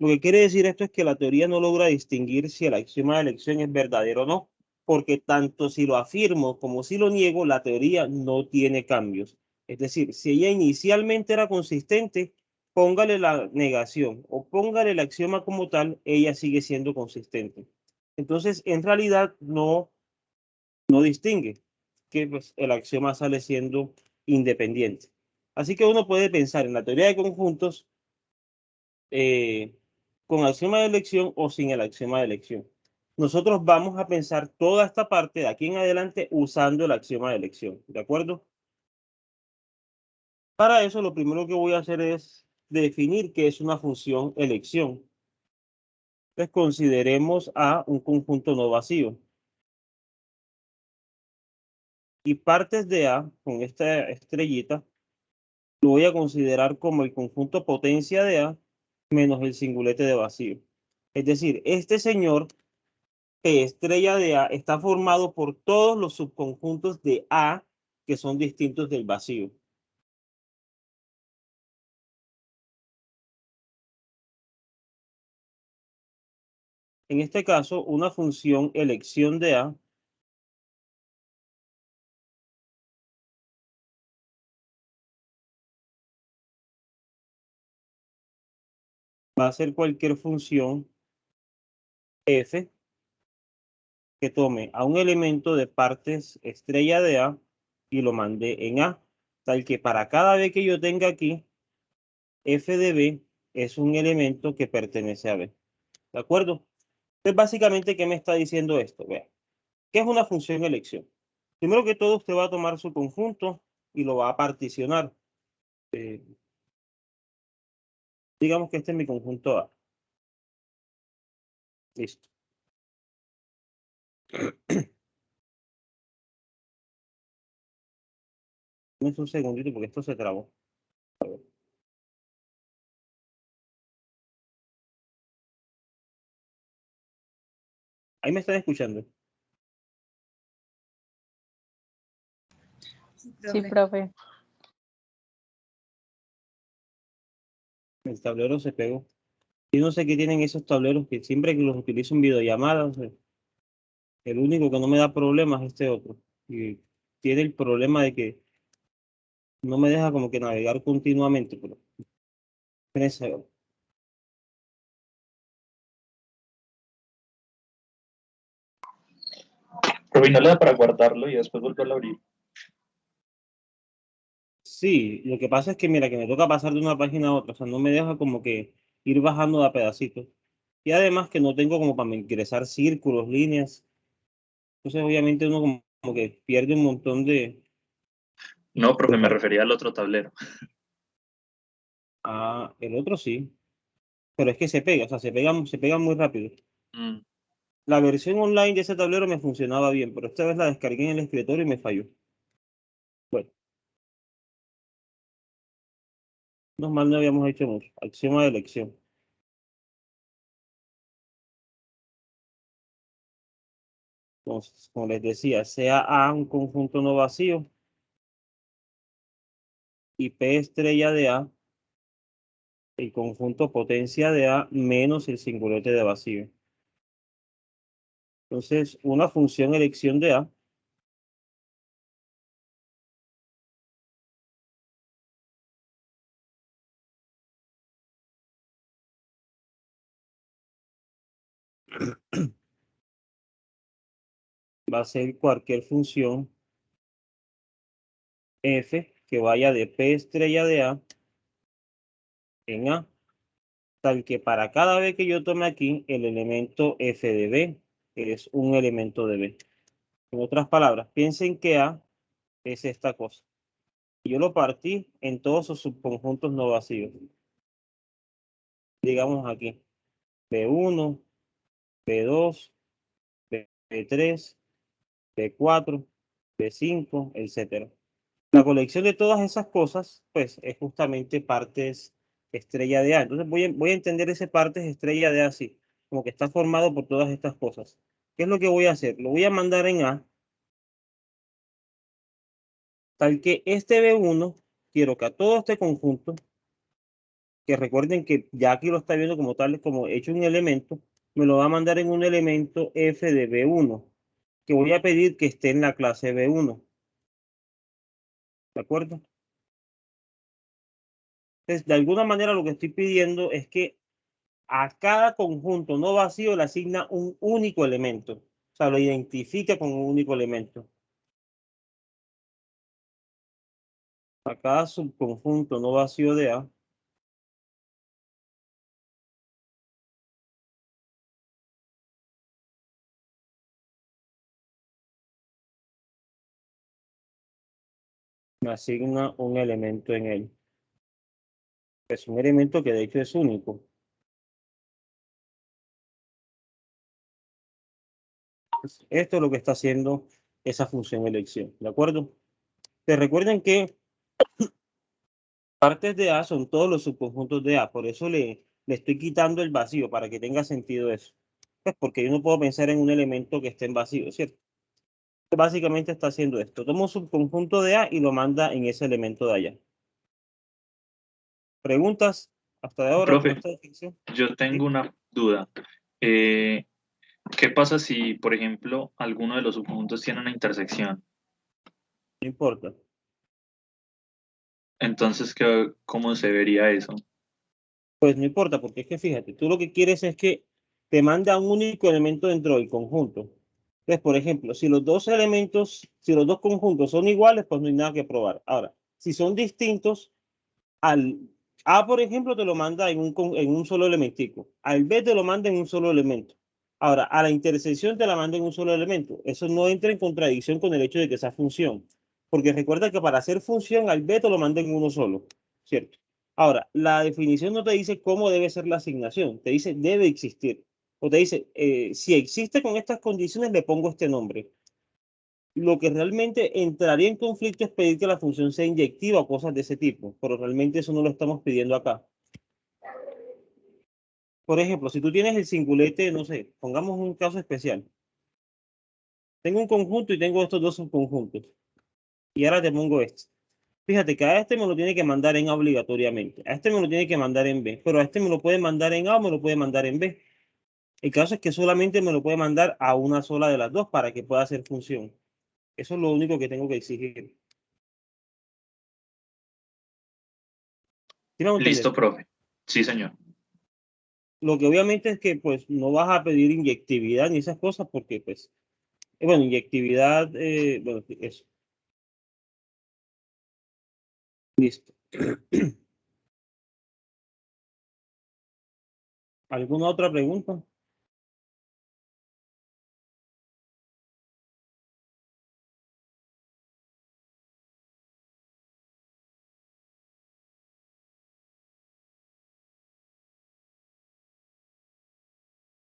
Lo que quiere decir esto es que la teoría no logra distinguir si el axioma de elección es verdadero o no, porque tanto si lo afirmo como si lo niego, la teoría no tiene cambios. Es decir, si ella inicialmente era consistente, póngale la negación o póngale el axioma como tal, ella sigue siendo consistente. Entonces, en realidad no distingue que pues, el axioma sale siendo independiente. Así que uno puede pensar en la teoría de conjuntos con axioma de elección o sin el axioma de elección. Nosotros vamos a pensar toda esta parte de aquí en adelante usando el axioma de elección, ¿de acuerdo? Para eso, lo primero que voy a hacer es definir qué es una función elección. Entonces, consideremos a un conjunto no vacío. Y partes de A, con esta estrellita, lo voy a considerar como el conjunto potencia de A menos el singulete de vacío. Es decir, este señor P estrella de A está formado por todos los subconjuntos de A que son distintos del vacío. En este caso, una función elección de A va a ser cualquier función f que tome a un elemento de partes estrella de A y lo mande en A, tal que para cada vez que yo tenga aquí, f de B es un elemento que pertenece a B. ¿De acuerdo? Entonces, básicamente, ¿qué me está diciendo esto? Vea, ¿qué es una función elección? Primero que todo, usted va a tomar su conjunto y lo va a particionar. Eh, digamos que este es mi conjunto A. Listo. Dame un segundito porque esto se trabó. Ahí me están escuchando. Sí, profe. El tablero se pegó. Yo no sé qué tienen esos tableros que siempre que los utilizo en videollamadas, el único que no me da problemas es este otro. Y tiene el problema de que no me deja como que navegar continuamente. Pero espérense. Pero no le da para guardarlo y después volverlo a abrir. Sí, lo que pasa es que mira, que me toca pasar de una página a otra, o sea, no me deja como que ir bajando de a pedacitos. Y además que no tengo como para ingresar círculos, líneas. Entonces, obviamente uno como que pierde un montón de... No, profe, me refería al otro tablero. Ah, el otro sí, pero es que se pega, o sea, se pega muy rápido. Mm. La versión online de ese tablero me funcionaba bien, pero esta vez la descargué en el escritorio y me falló. Bueno, normal no habíamos hecho mucho. Axioma de elección. Entonces, como les decía, sea A un conjunto no vacío y P estrella de A el conjunto potencia de A menos el singulete de vacío. Entonces, una función elección de A va a ser cualquier función f que vaya de P estrella de A en A, tal que para cada vez que yo tome aquí el elemento f de B es un elemento de B. En otras palabras, piensen que A es esta cosa. Yo lo partí en todos sus subconjuntos no vacíos. Digamos aquí, B1, B2, B3, B4, B5, etcétera. La colección de todas esas cosas, pues, es justamente partes estrella de A. Entonces voy a entender ese partes estrella de A así, como que está formado por todas estas cosas. ¿Qué es lo que voy a hacer? Lo voy a mandar en A, tal que este B1, quiero que a todo este conjunto que recuerden que ya aquí lo está viendo como tal, como hecho un elemento, me lo va a mandar en un elemento f de B1, que voy a pedir que esté en la clase B1. ¿De acuerdo? Entonces, de alguna manera lo que estoy pidiendo es que a cada conjunto no vacío le asigna un único elemento. O sea, lo identifica con un único elemento. A cada subconjunto no vacío de A me asigna un elemento en él. Es un elemento que de hecho es único. Esto es lo que está haciendo esa función elección. ¿De acuerdo? Te recuerden que partes de A son todos los subconjuntos de A. Por eso le estoy quitando el vacío para que tenga sentido eso. Pues porque yo no puedo pensar en un elemento que esté en vacío, ¿cierto? Básicamente está haciendo esto. Toma un subconjunto de A y lo manda en ese elemento de allá. ¿Preguntas hasta de ahora con Profe, esta definición? yo tengo ¿Sí? una duda. Eh, ¿Qué pasa si, por ejemplo, alguno de los subconjuntos tiene una intersección? No importa. Entonces, ¿cómo se vería eso? Pues no importa, porque es que fíjate, tú lo que quieres es que te manda un único elemento dentro del conjunto. Entonces, por ejemplo, si los dos elementos, si los dos conjuntos son iguales, pues no hay nada que probar. Ahora, si son distintos, al A, por ejemplo, te lo manda en un solo elementico. Al B te lo manda en un solo elemento. Ahora, a la intersección te la manda en un solo elemento. Eso no entra en contradicción con el hecho de que sea función. Porque recuerda que para hacer función al B te lo manda en uno solo. ¿Cierto? Ahora, la definición no te dice cómo debe ser la asignación. Te dice debe existir. O te dice, si existe con estas condiciones, le pongo este nombre. Lo que realmente entraría en conflicto es pedir que la función sea inyectiva o cosas de ese tipo, pero realmente eso no lo estamos pidiendo acá. Por ejemplo, si tú tienes el singulete, no sé, pongamos un caso especial. Tengo un conjunto y tengo estos dos subconjuntos. Y ahora te pongo este. Fíjate que a este me lo tiene que mandar en A obligatoriamente. A este me lo tiene que mandar en B. Pero a este me lo puede mandar en A o me lo puede mandar en B. El caso es que solamente me lo puede mandar a una sola de las dos para que pueda hacer función. Eso es lo único que tengo que exigir. ¿Sí me van a Listo, entender? profe. Sí, señor. Lo que obviamente es que pues no vas a pedir inyectividad ni esas cosas porque pues, bueno, inyectividad, bueno, sí, eso, listo. ¿Alguna otra pregunta?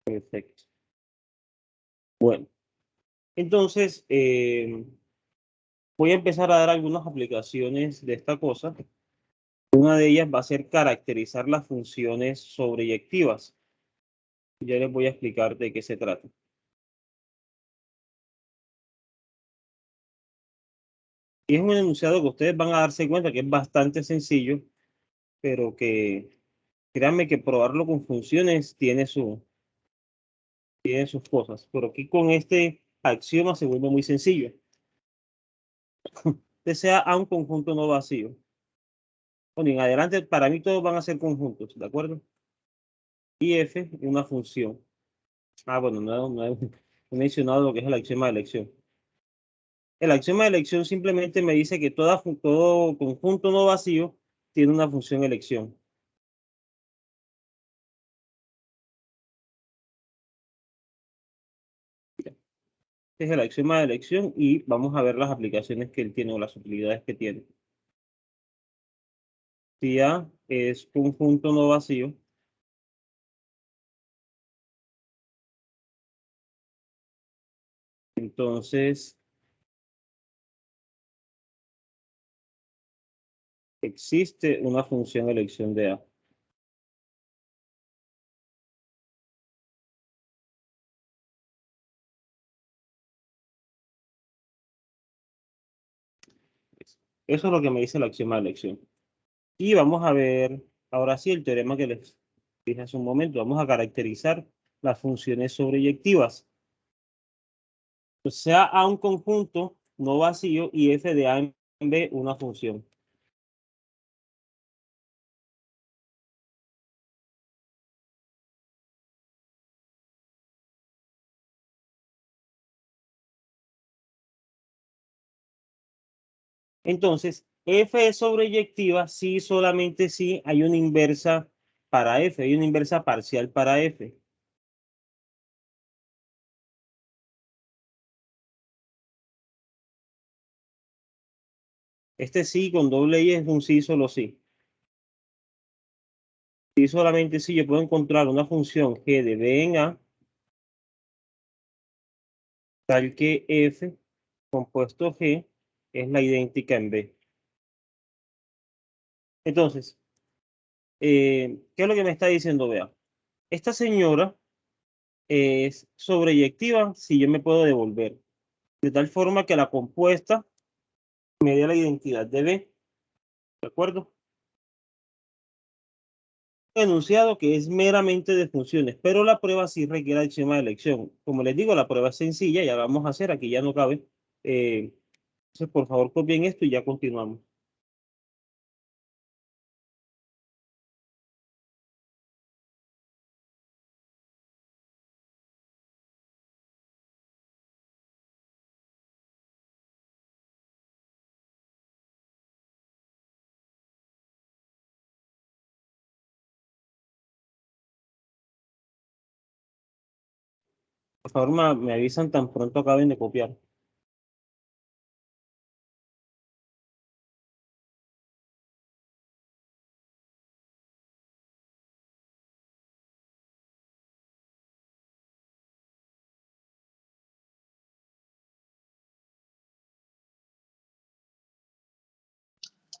Perfecto. Bueno, entonces voy a empezar a dar algunas aplicaciones de esta cosa. Una de ellas va a ser caracterizar las funciones sobreyectivas. Ya les voy a explicar de qué se trata. Y es un enunciado que ustedes van a darse cuenta que es bastante sencillo, pero que créanme que probarlo con funciones tiene sus cosas. Pero aquí con este axioma se vuelve muy sencillo. Que sea A un conjunto no vacío. Bueno, en adelante para mí todos van a ser conjuntos, ¿de acuerdo? Y F, una función. Ah, bueno, no he mencionado lo que es el axioma de elección. El axioma de elección simplemente me dice que todo conjunto no vacío tiene una función elección. Este es el axioma de elección y vamos a ver las aplicaciones que él tiene o las utilidades que tiene. Si A es conjunto no vacío, entonces existe una función elección de A. Eso es lo que me dice el axioma de elección. Y vamos a ver Ahora sí, el teorema que les dije hace un momento. Vamos a caracterizar las funciones sobreyectivas. O sea, A un conjunto no vacío y f de A en B una función. Entonces, f es sobreyectiva si solamente si hay una inversa para f, hay una inversa parcial para f. Este sí con doble i es un sí solo sí. Si solamente si yo puedo encontrar una función g de b en a, tal que f compuesto g es la idéntica en b. Entonces, ¿qué es lo que me está diciendo? Vea, esta señora es sobreyectiva si yo me puedo devolver, de tal forma que la compuesta me dé la identidad de B, ¿de acuerdo? Enunciado que es meramente de funciones, pero la prueba sí requiere axioma de elección. Como les digo, la prueba es sencilla, ya la vamos a hacer, aquí ya no cabe. Entonces, por favor, copien esto y ya continuamos. Por favor, me avisan tan pronto acaben de copiar.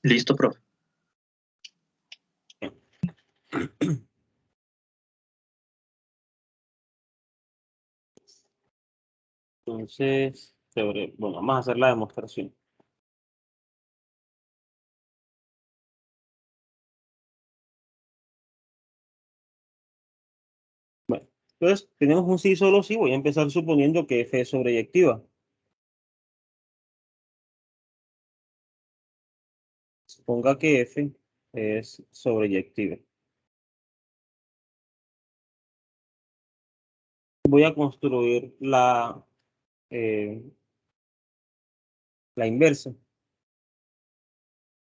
Listo, profe. Entonces, bueno, vamos a hacer la demostración. Bueno, entonces tenemos un sí solo sí. Voy a empezar suponiendo que f es sobreyectiva. Suponga que f es sobreyectiva. Voy a construir la inversa.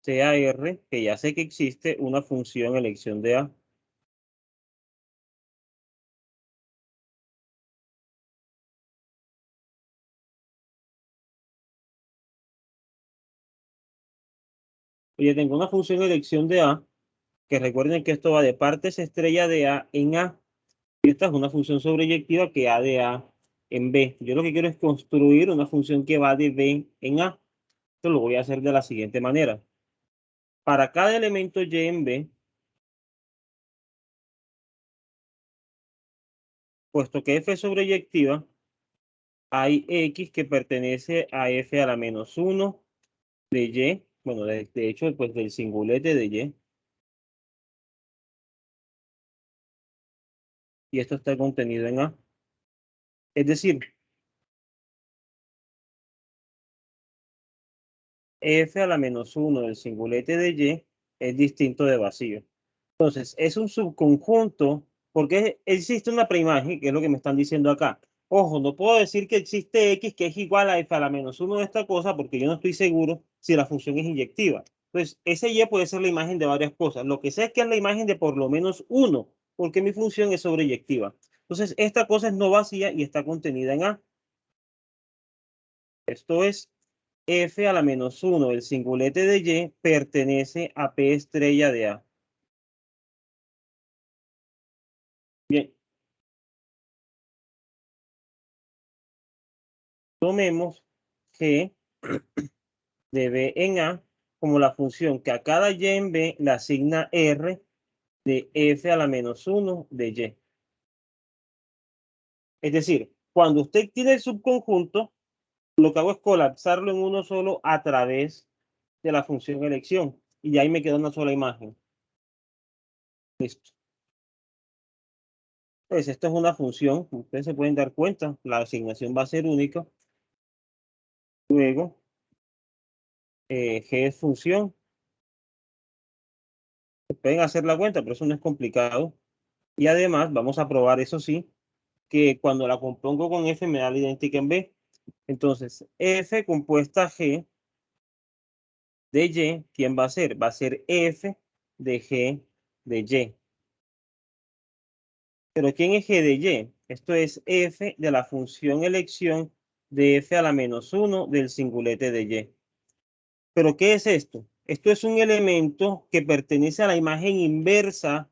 Sea R, que ya sé que existe una función elección de A. Oye, tengo una función elección de A, que recuerden que esto va de partes estrella de A en A. Y esta es una función sobreyectiva que A de A en B. Yo lo que quiero es construir una función que va de B en A. Esto lo voy a hacer de la siguiente manera. Para cada elemento Y en B, puesto que F es sobreyectiva, hay X que pertenece a F a la menos 1 de Y. Bueno, de hecho, pues del singulete de Y. Y esto está contenido en A. Es decir, F a la menos 1 del singulete de Y es distinto de vacío. Entonces, es un subconjunto, porque existe una preimagen, que es lo que me están diciendo acá. Ojo, no puedo decir que existe X que es igual a F a la menos 1 de esta cosa, porque yo no estoy seguro si la función es inyectiva. Entonces, ese Y puede ser la imagen de varias cosas. Lo que sé es que es la imagen de por lo menos uno, porque mi función es sobreyectiva. Entonces, esta cosa es no vacía y está contenida en A. Esto es F a la menos 1 del singulete de Y pertenece a P estrella de A. Bien, tomemos G de B en A como la función que a cada Y en B le asigna R de F a la menos 1 de Y. Es decir, cuando usted tiene el subconjunto, lo que hago es colapsarlo en uno solo a través de la función elección. Y ahí me queda una sola imagen. Listo. Pues esto es una función, ustedes se pueden dar cuenta, la asignación va a ser única. Luego, G es función. Pueden hacer la cuenta, pero eso no es complicado. Y además, vamos a probar, eso sí, que cuando la compongo con F me da la idéntica en B. Entonces, F compuesta G de Y, ¿quién va a ser? Va a ser F de G de Y. Pero ¿quién es G de Y? Esto es F de la función elección de F a la menos 1 del singulete de Y. ¿Pero qué es esto? Esto es un elemento que pertenece a la imagen inversa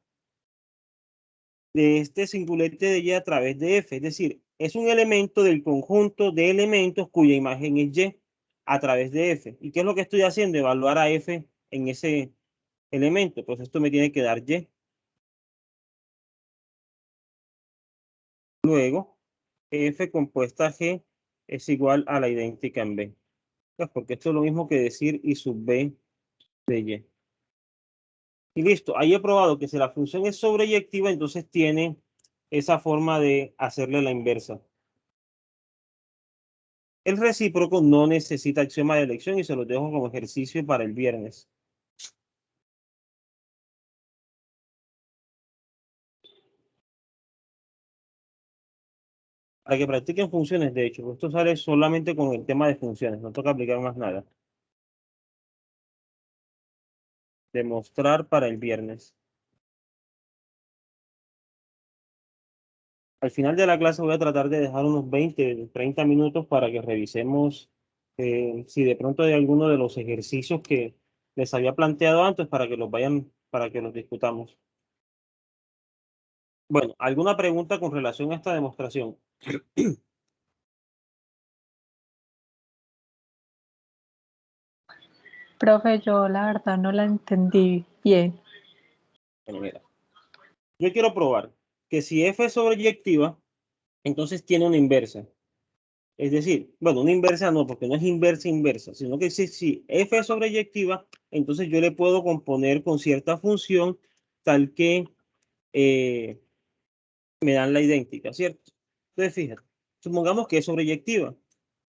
de este singulete de Y a través de F. Es decir, es un elemento del conjunto de elementos cuya imagen es Y a través de F. ¿Y qué es lo que estoy haciendo? Evaluar a F en ese elemento. Pues esto me tiene que dar Y. Luego, F compuesta G es igual a la idéntica en B. Pues porque esto es lo mismo que decir I sub B de Y. Y listo, ahí he probado que si la función es sobreyectiva, entonces tiene esa forma de hacerle la inversa. El recíproco no necesita axioma de elección y se los dejo como ejercicio para el viernes. Para que practiquen funciones, de hecho, esto sale solamente con el tema de funciones, no toca aplicar más nada. Demostrar para el viernes. Al final de la clase voy a tratar de dejar unos 20, 30 minutos para que revisemos si de pronto hay alguno de los ejercicios que les había planteado antes para que los vayan, para que los discutamos. Bueno, ¿alguna pregunta con relación a esta demostración? Profe, yo la verdad no la entendí bien. Bueno, mira, yo quiero probar que si F es sobreyectiva, entonces tiene una inversa. Es decir, bueno, una inversa no, porque no es inversa inversa, sino que si F es sobreyectiva, entonces yo le puedo componer con cierta función tal que me dan la idéntica, ¿cierto? Entonces, fíjate, supongamos que es sobreyectiva.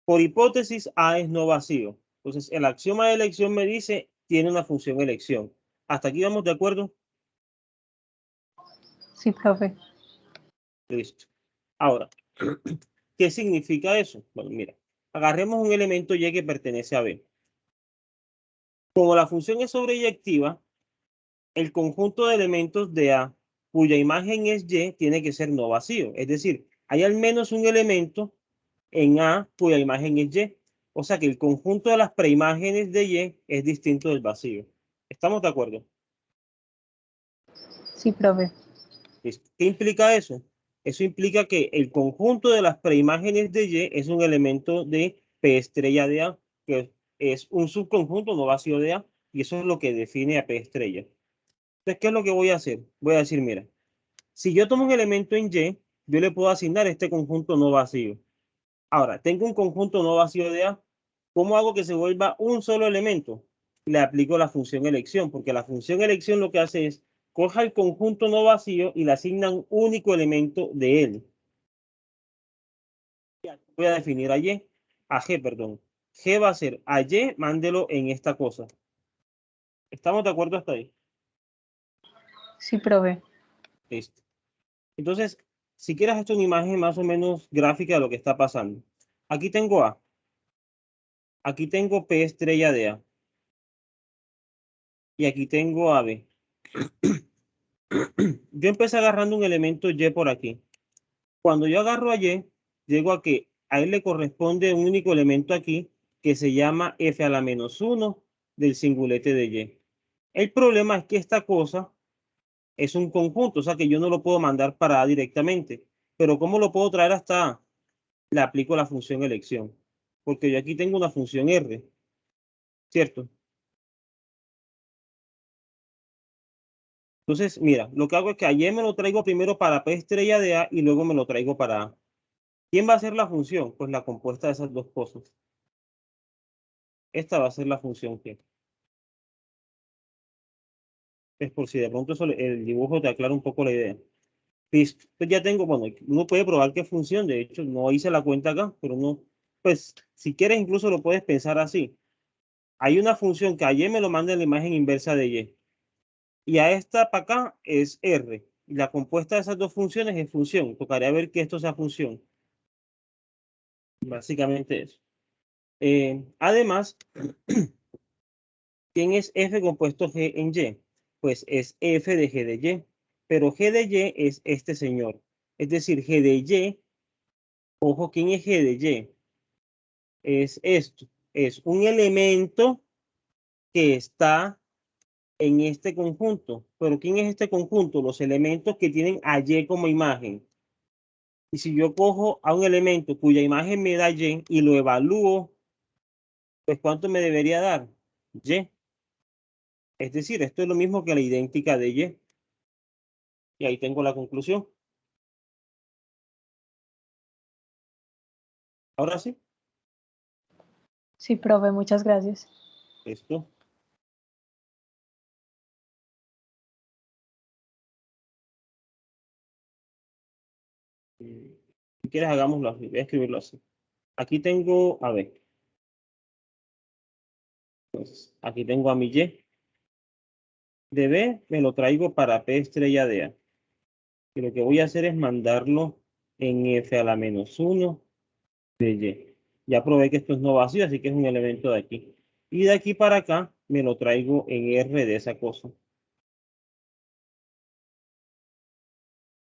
Por hipótesis, A es no vacío. Entonces, el axioma de elección me dice, tiene una función elección. ¿Hasta aquí vamos de acuerdo? Sí, profe. Listo. Ahora, ¿qué significa eso? Bueno, mira, agarremos un elemento Y que pertenece a B. Como la función es sobreyectiva, el conjunto de elementos de A cuya imagen es Y tiene que ser no vacío. Es decir, hay al menos un elemento en A cuya imagen es Y. O sea que el conjunto de las preimágenes de Y es distinto del vacío. ¿Estamos de acuerdo? Sí, profe. ¿Qué implica eso? Eso implica que el conjunto de las preimágenes de Y es un elemento de P estrella de A, que es un subconjunto no vacío de A, y eso es lo que define a P estrella. Entonces, ¿qué es lo que voy a hacer? Voy a decir, mira, si yo tomo un elemento en Y, yo le puedo asignar este conjunto no vacío. Ahora, tengo un conjunto no vacío de A. ¿Cómo hago que se vuelva un solo elemento? Le aplico la función elección, porque la función elección lo que hace es coja el conjunto no vacío y le asigna un único elemento de él. Voy a definir a G, perdón. G va a ser a Y, mándelo en esta cosa. ¿Estamos de acuerdo hasta ahí? Sí, profe. Listo. Entonces, si quieres hacer una imagen más o menos gráfica de lo que está pasando. Aquí tengo A. Aquí tengo P estrella de A. Y aquí tengo AB. Yo empecé agarrando un elemento Y por aquí. Cuando yo agarro a Y, llego a que a él le corresponde un único elemento aquí que se llama F a la menos 1 del singulete de Y. El problema es que esta cosa es un conjunto, o sea que yo no lo puedo mandar para A directamente. Pero ¿cómo lo puedo traer hasta A? Le aplico la función elección. Porque yo aquí tengo una función R, ¿cierto? Entonces, mira, lo que hago es que a Y me lo traigo primero para P estrella de A y luego me lo traigo para A. ¿Quién va a ser la función? Pues la compuesta de esas dos cosas. Esta va a ser la función G. Es por si de pronto el dibujo te aclara un poco la idea. Listo. Pues ya tengo, bueno, uno puede probar qué función, de hecho, no hice la cuenta acá, pero no, pues si quieres incluso lo puedes pensar así. Hay una función que ayer me lo manda en la imagen inversa de y. Y a esta para acá es r. Y la compuesta de esas dos funciones es función. Tocaría ver que esto sea función. Básicamente eso. Además, ¿quién es f compuesto g en y? Pues es f de g de y. Pero g de y es este señor. Es decir, g de y, ojo, ¿quién es g de y? Es esto. Es un elemento que está en este conjunto. Pero ¿quién es este conjunto? Los elementos que tienen a y como imagen. Y si yo cojo a un elemento cuya imagen me da y y lo evalúo, pues ¿cuánto me debería dar? Y. Es decir, esto es lo mismo que la idéntica de y. Y ahí tengo la conclusión. Ahora sí, Sí, profe, muchas gracias. esto. Si quieres, hagámoslo así. Voy a escribirlo así. Aquí tengo, a ver. Entonces, aquí tengo a mi y. De B me lo traigo para P estrella de A. Y lo que voy a hacer es mandarlo en F a la -1 de Y. Ya probé que esto es no vacío, así que es un elemento de aquí. Y de aquí para acá me lo traigo en R de esa cosa.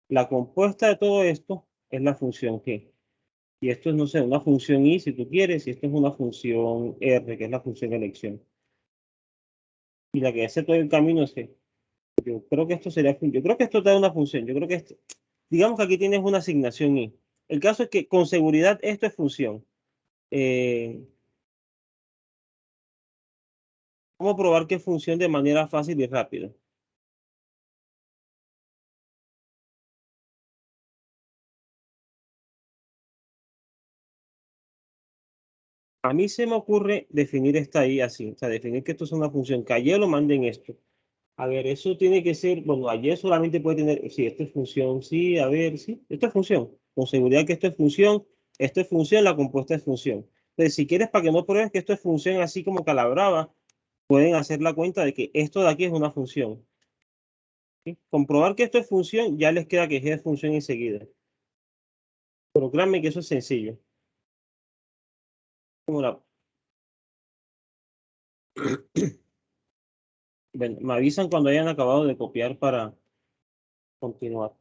La compuesta de todo esto es la función G. Y esto es, no sé, una función I si tú quieres, y esto es una función R, que es la función elección. Y la que hace todo el camino es G. Yo creo que esto sería, yo creo que esto te da una función. Yo creo que esto, digamos que aquí tienes una asignación I. El caso es que con seguridad esto es función. ¿Cómo probar que es función de manera fácil y rápida? A mí se me ocurre definir esta I así, o sea, definir que esto es una función, que ayer lo manden esto. A ver, eso tiene que ser, bueno, ayer solamente puede tener, sí, esto es función, sí, a ver, sí, esto es función. Con seguridad que esto es función, la compuesta es función. Entonces, si quieres, para que no pruebes que esto es función así como calabrava, pueden hacer la cuenta de que esto de aquí es una función. ¿Sí? Comprobar que esto es función, ya les queda que G es función enseguida. Pero créanme que eso es sencillo. Como la... Bueno, me avisan cuando hayan acabado de copiar para continuar.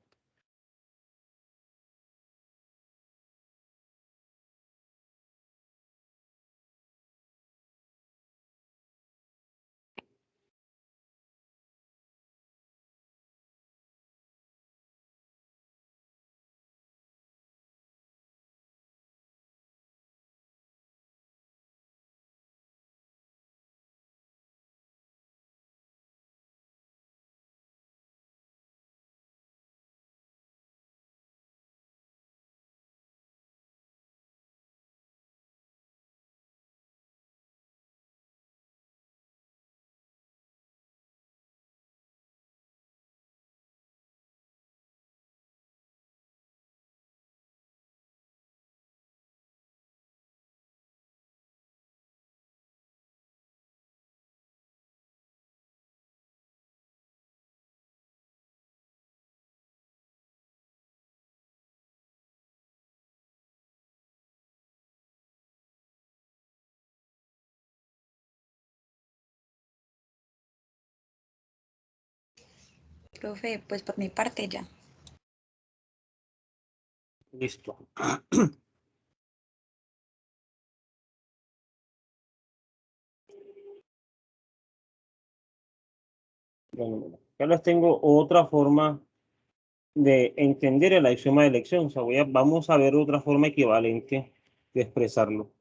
Profe, pues por mi parte ya. Listo. Bueno, ya les tengo otra forma de entender el axioma de elección. O sea, vamos a ver otra forma equivalente de expresarlo.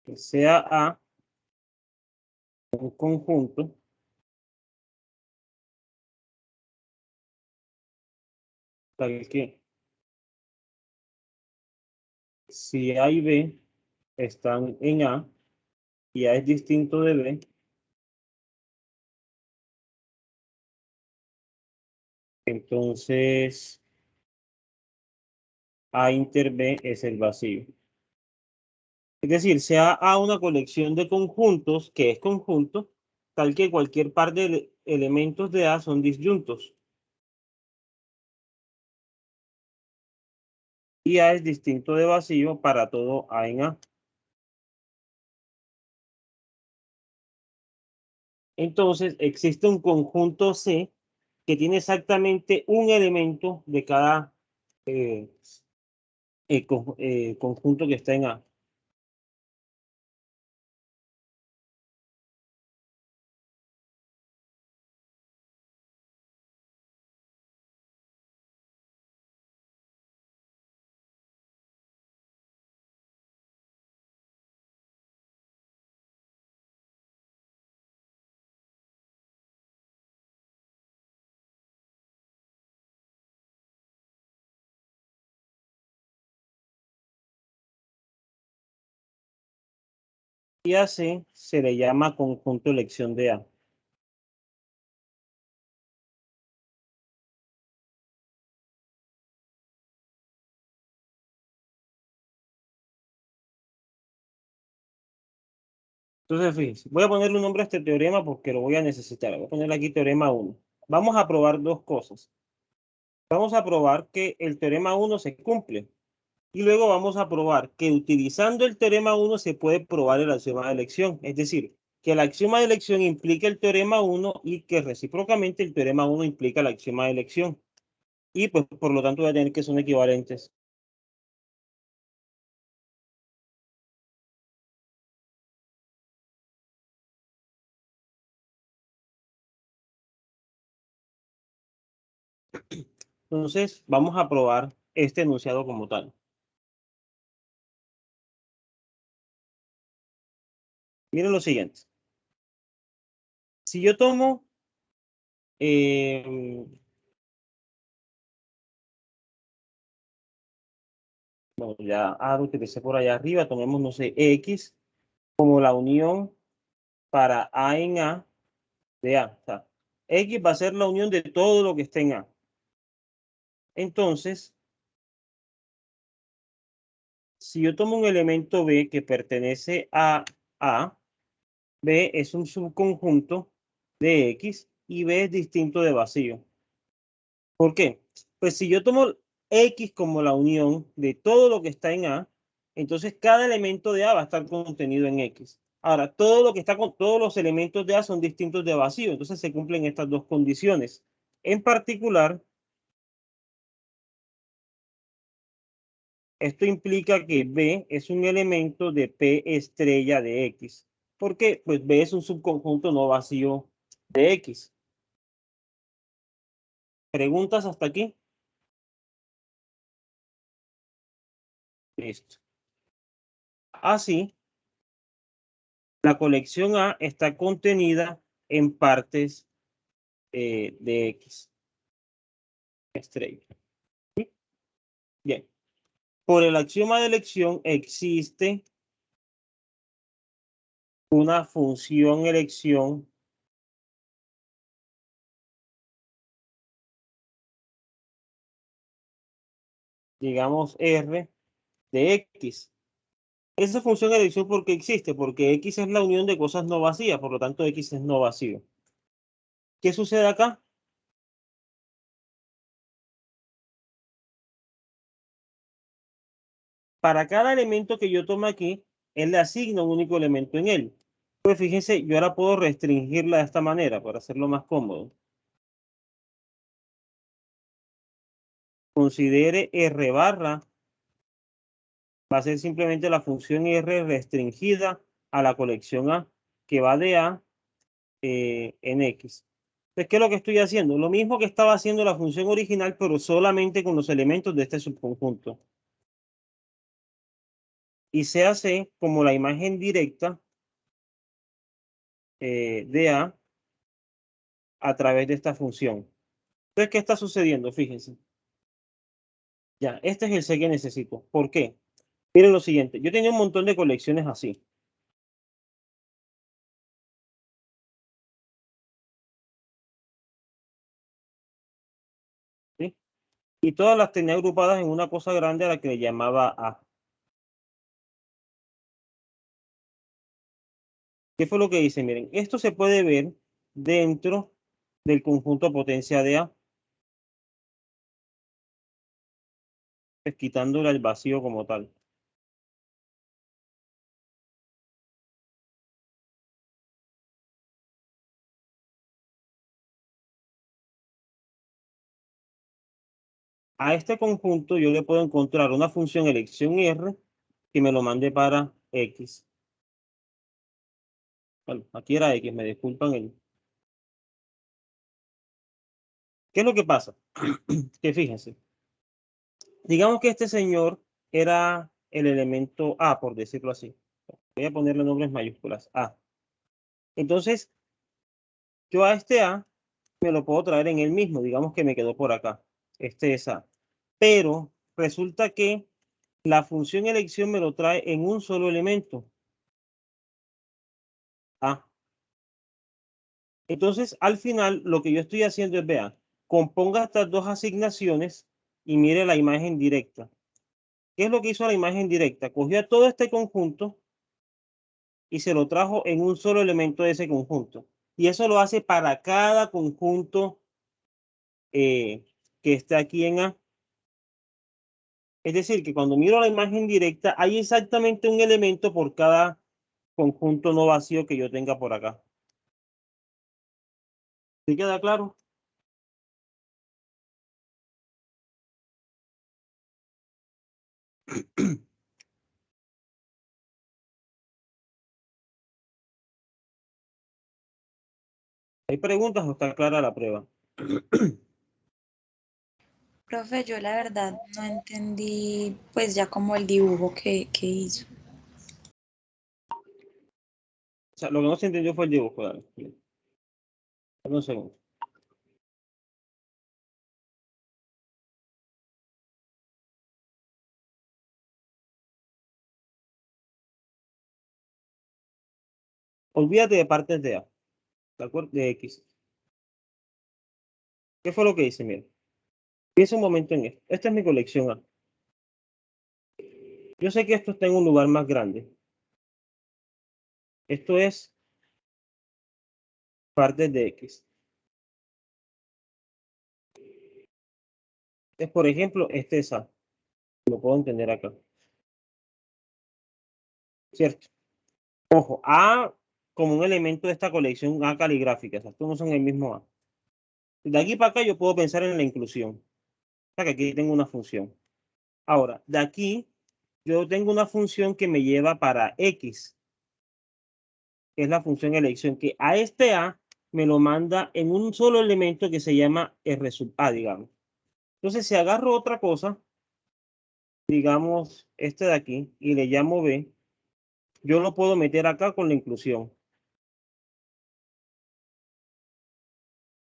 Que sea A un conjunto tal que si A y B están en A, y A es distinto de B, entonces A inter B es el vacío. Es decir, sea A una colección de conjuntos, que es conjunto, tal que cualquier par de elementos de A son disyuntos. Y A es distinto de vacío para todo A en A. Entonces, existe un conjunto C que tiene exactamente un elemento de cada conjunto que está en A. Y a C se le llama conjunto elección de A. Entonces, fíjense, voy a ponerle un nombre a este teorema porque lo voy a necesitar. Voy a ponerle aquí teorema 1. Vamos a probar dos cosas. Vamos a probar que el teorema 1 se cumple. Y luego vamos a probar que utilizando el teorema 1 se puede probar el axioma de elección. Es decir, que el axioma de elección implica el teorema 1 y que recíprocamente el teorema 1 implica el axioma de elección. Y pues por lo tanto voy a tener que son equivalentes. Entonces, vamos a probar este enunciado como tal. Miren lo siguiente. Si yo tomo bueno, ya lo utilicé por allá arriba, tomemos, no sé, X como la unión para A en A de A. O sea, X va a ser la unión de todo lo que esté en A. Entonces, si yo tomo un elemento B que pertenece a A, B es un subconjunto de X y B es distinto de vacío. ¿Por qué? Pues si yo tomo X como la unión de todo lo que está en A, entonces cada elemento de A va a estar contenido en X. Ahora, todo lo que está con todos los elementos de A son distintos de vacío, entonces se cumplen estas dos condiciones. En particular, esto implica que B es un elemento de P estrella de X. ¿Por qué? Pues B es un subconjunto no vacío de X. ¿Preguntas hasta aquí? Listo. Así, la colección A está contenida en partes de X estrella. ¿Sí? Bien. Por el axioma de elección existe una función elección digamos R de X. Esa función de elección, ¿por qué existe? Porque X es la unión de cosas no vacías, por lo tanto X es no vacío. ¿Qué sucede acá? Para cada elemento que yo tome aquí, él le asigna un único elemento en él. Pues fíjense, yo ahora puedo restringirla de esta manera para hacerlo más cómodo. Considere R barra, va a ser simplemente la función R restringida a la colección A, que va de A en X. Entonces, ¿qué es lo que estoy haciendo? Lo mismo que estaba haciendo la función original, pero solamente con los elementos de este subconjunto. Y se hace como la imagen directa de a través de esta función. Entonces, ¿qué está sucediendo? Fíjense. Ya, este es el C que necesito. ¿Por qué? Miren lo siguiente. Yo tenía un montón de colecciones así. Y todas las tenía agrupadas en una cosa grande a la que le llamaba A. ¿Qué fue lo que hice? Miren, esto se puede ver dentro del conjunto potencia de A, pues quitándole el vacío como tal. A este conjunto yo le puedo encontrar una función elección R que me lo mande para X. Bueno, aquí era X, me disculpan. ¿Qué es lo que pasa? Que fíjense, digamos que este señor era el elemento A, por decirlo así. Voy a ponerle nombres mayúsculas, A. Entonces, yo a este A me lo puedo traer en el mismo, digamos que me quedó por acá. Este es A. Pero resulta que la función elección me lo trae en un solo elemento. A. Entonces, al final, lo que yo estoy haciendo es, vea, componga estas dos asignaciones y mire la imagen directa. ¿Qué es lo que hizo la imagen directa? Cogió todo este conjunto y se lo trajo en un solo elemento de ese conjunto. Y eso lo hace para cada conjunto que esté aquí en A. Es decir, que cuando miro la imagen directa, hay exactamente un elemento por cada conjunto no vacío que yo tenga por acá. ¿Sí queda claro? ¿Hay preguntas o está clara la prueba? Profe, yo la verdad no entendí pues ya como el dibujo que hizo. O sea, lo que no se entendió fue el dibujo. Dale. Dame un segundo. Olvídate de partes de A, ¿de acuerdo? De X. ¿Qué fue lo que hice? Mira, piensa un momento en esto. Esta es mi colección A. Yo sé que esto está en un lugar más grande. Esto es partes de X. Es, por ejemplo, este es A. Lo puedo entender acá. ¿Cierto? Ojo, A como un elemento de esta colección A caligráfica. O sea, estos no son el mismo A. De aquí para acá yo puedo pensar en la inclusión. O sea, que aquí tengo una función. Ahora, de aquí yo tengo una función que me lleva para X, que es la función elección, que a este A me lo manda en un solo elemento que se llama R sub A, digamos. Entonces, si agarro otra cosa, digamos este de aquí, y le llamo B, yo lo puedo meter acá con la inclusión.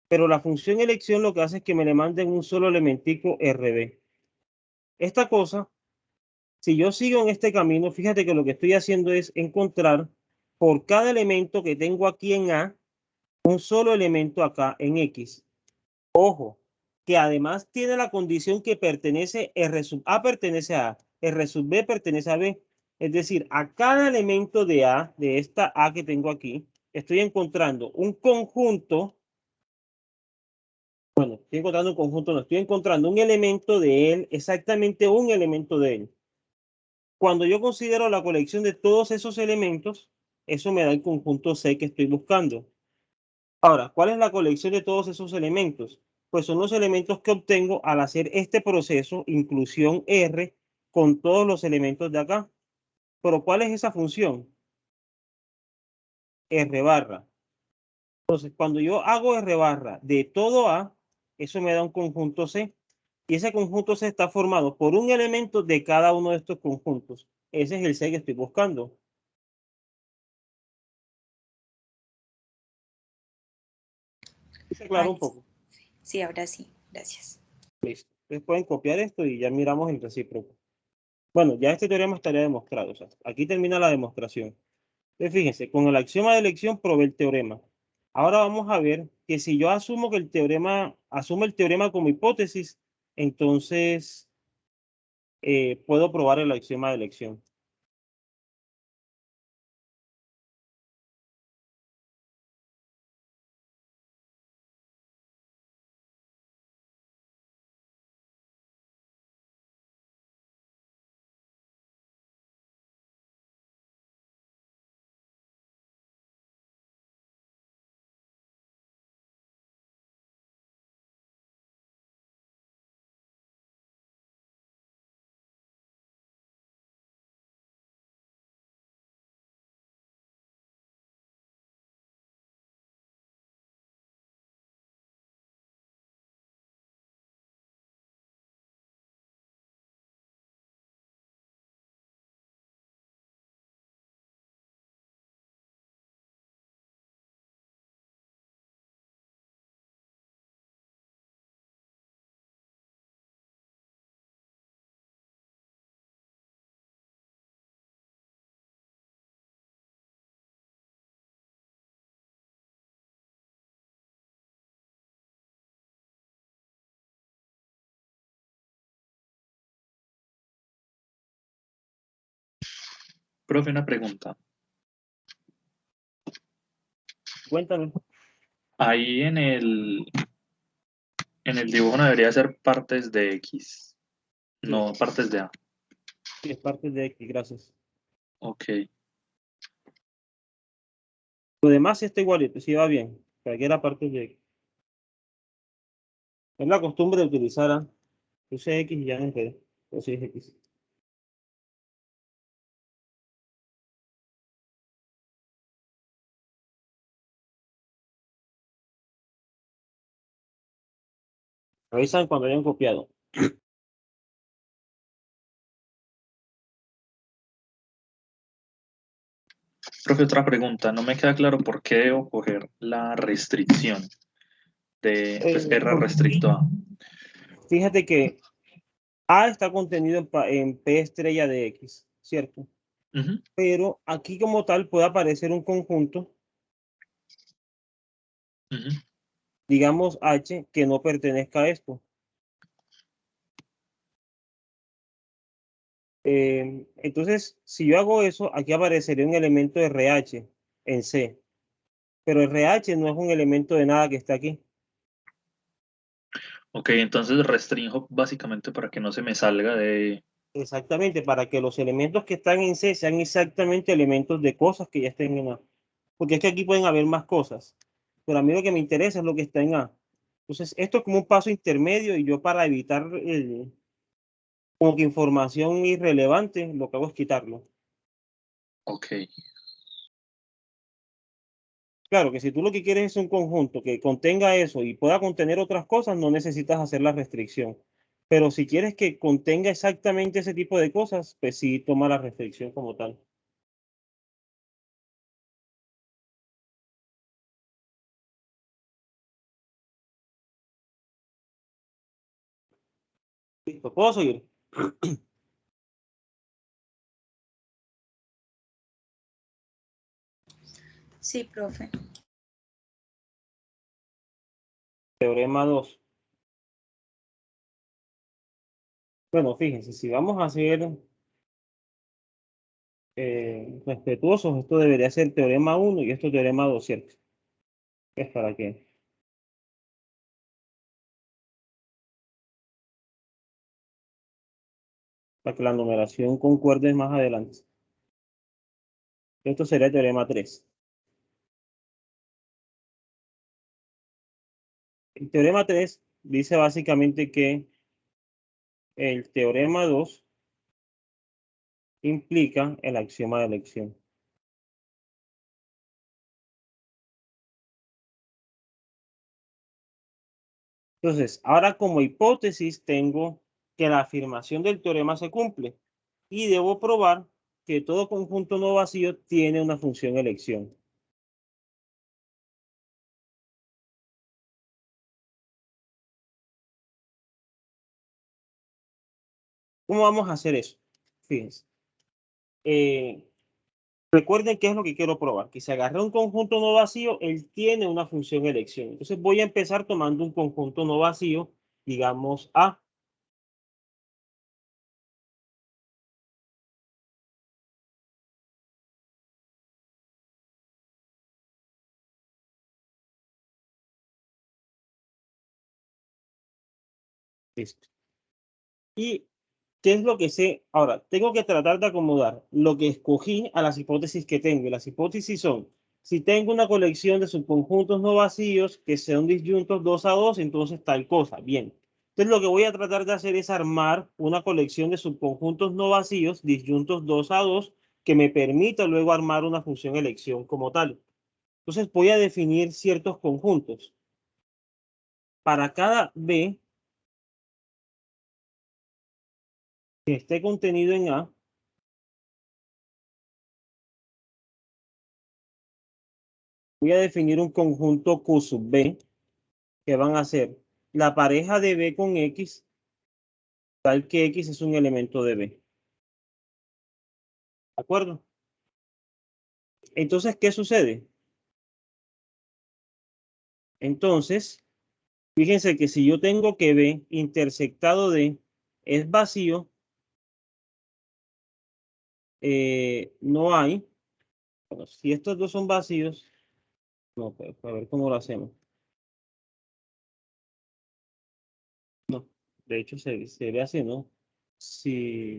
Pero la función elección lo que hace es que me le manden un solo elementico RB. Esta cosa, si yo sigo en este camino, fíjate que lo que estoy haciendo es encontrar por cada elemento que tengo aquí en A, un solo elemento acá en X. Ojo, que además tiene la condición que pertenece, R sub A pertenece a A, R sub B pertenece a B. Es decir, a cada elemento de A, de esta A que tengo aquí, estoy encontrando un conjunto. Bueno, estoy encontrando un conjunto, no estoy encontrando un elemento de él, exactamente un elemento de él. Cuando yo considero la colección de todos esos elementos, eso me da el conjunto C que estoy buscando. Ahora, ¿cuál es la colección de todos esos elementos? Pues son los elementos que obtengo al hacer este proceso, inclusión R, con todos los elementos de acá. Pero ¿cuál es esa función? R barra. Entonces, cuando yo hago R barra de todo A, eso me da un conjunto C. Y ese conjunto C está formado por un elemento de cada uno de estos conjuntos. Ese es el C que estoy buscando. ¿Se claro un poco? Sí, ahora sí, gracias. Listo. Ustedes pueden copiar esto y ya miramos el recíproco. Bueno, ya este teorema estaría demostrado. O sea, aquí termina la demostración. Entonces, fíjense, con el axioma de elección probé el teorema. Ahora vamos a ver que si yo asumo que asumo el teorema como hipótesis, entonces puedo probar el axioma de elección. Profe, una pregunta. Cuéntame. Ahí en el dibujo no debería ser partes de X, no partes de A. Sí, es parte de X, gracias. Ok. Lo demás sí está igualito, sí va bien. Cualquiera parte de X. Es la costumbre de utilizar A. Puse X y ya no enredé. Pero sí es X. Revisan cuando hayan copiado. Profe, otra pregunta. No me queda claro por qué debo coger la restricción de pues, R restricto A. Fíjate que A está contenido en P estrella de X, ¿cierto? Ujú, Pero aquí como tal puede aparecer un conjunto, ujú. digamos H, que no pertenezca a esto. Entonces, si yo hago eso, aquí aparecería un elemento RH en C. Pero RH no es un elemento de nada que está aquí. Ok, entonces restringo básicamente para que no se me salga de... Exactamente, para que los elementos que están en C sean exactamente elementos de cosas que ya estén en A. Porque es que aquí pueden haber más cosas. Pero a mí lo que me interesa es lo que está en A. Entonces, esto es como un paso intermedio y yo para evitar como que información irrelevante, lo que hago es quitarlo. Ok, Claro que si tú lo que quieres es un conjunto que contenga eso y pueda contener otras cosas, no necesitas hacer la restricción. Pero si quieres que contenga exactamente ese tipo de cosas, pues sí toma la restricción como tal. Listo, ¿puedo seguir? Sí, profe. Teorema 2. Bueno, fíjense, si vamos a ser respetuosos, esto debería ser teorema 1 y esto teorema 2, ¿cierto? ¿Es para qué? Para que la numeración concuerde más adelante. Esto sería teorema 3. El teorema 3 dice básicamente que el teorema 2 implica el axioma de elección. Entonces, ahora como hipótesis tengo que la afirmación del teorema se cumple y debo probar que todo conjunto no vacío tiene una función elección. ¿Cómo vamos a hacer eso? Fíjense. Recuerden qué es lo que quiero probar, que si agarré un conjunto no vacío, él tiene una función elección. Entonces voy a empezar tomando un conjunto no vacío, digamos A. Listo. ¿Y qué es lo que sé? Ahora, tengo que tratar de acomodar lo que escogí a las hipótesis que tengo. Y las hipótesis son, si tengo una colección de subconjuntos no vacíos que sean disyuntos 2 a 2, entonces tal cosa. Bien. Entonces lo que voy a tratar de hacer es armar una colección de subconjuntos no vacíos disyuntos 2 a 2 que me permita luego armar una función elección como tal. Entonces voy a definir ciertos conjuntos. Para cada B que esté contenido en A, voy a definir un conjunto Q sub B, que van a ser la pareja de B con X, tal que X es un elemento de B. ¿De acuerdo? Entonces, ¿qué sucede? Entonces, fíjense que si yo tengo que B intersectado D es vacío, no hay. Bueno, si estos dos son vacíos, no, pues, a ver cómo lo hacemos. No, de hecho se ve así, ¿no? Si,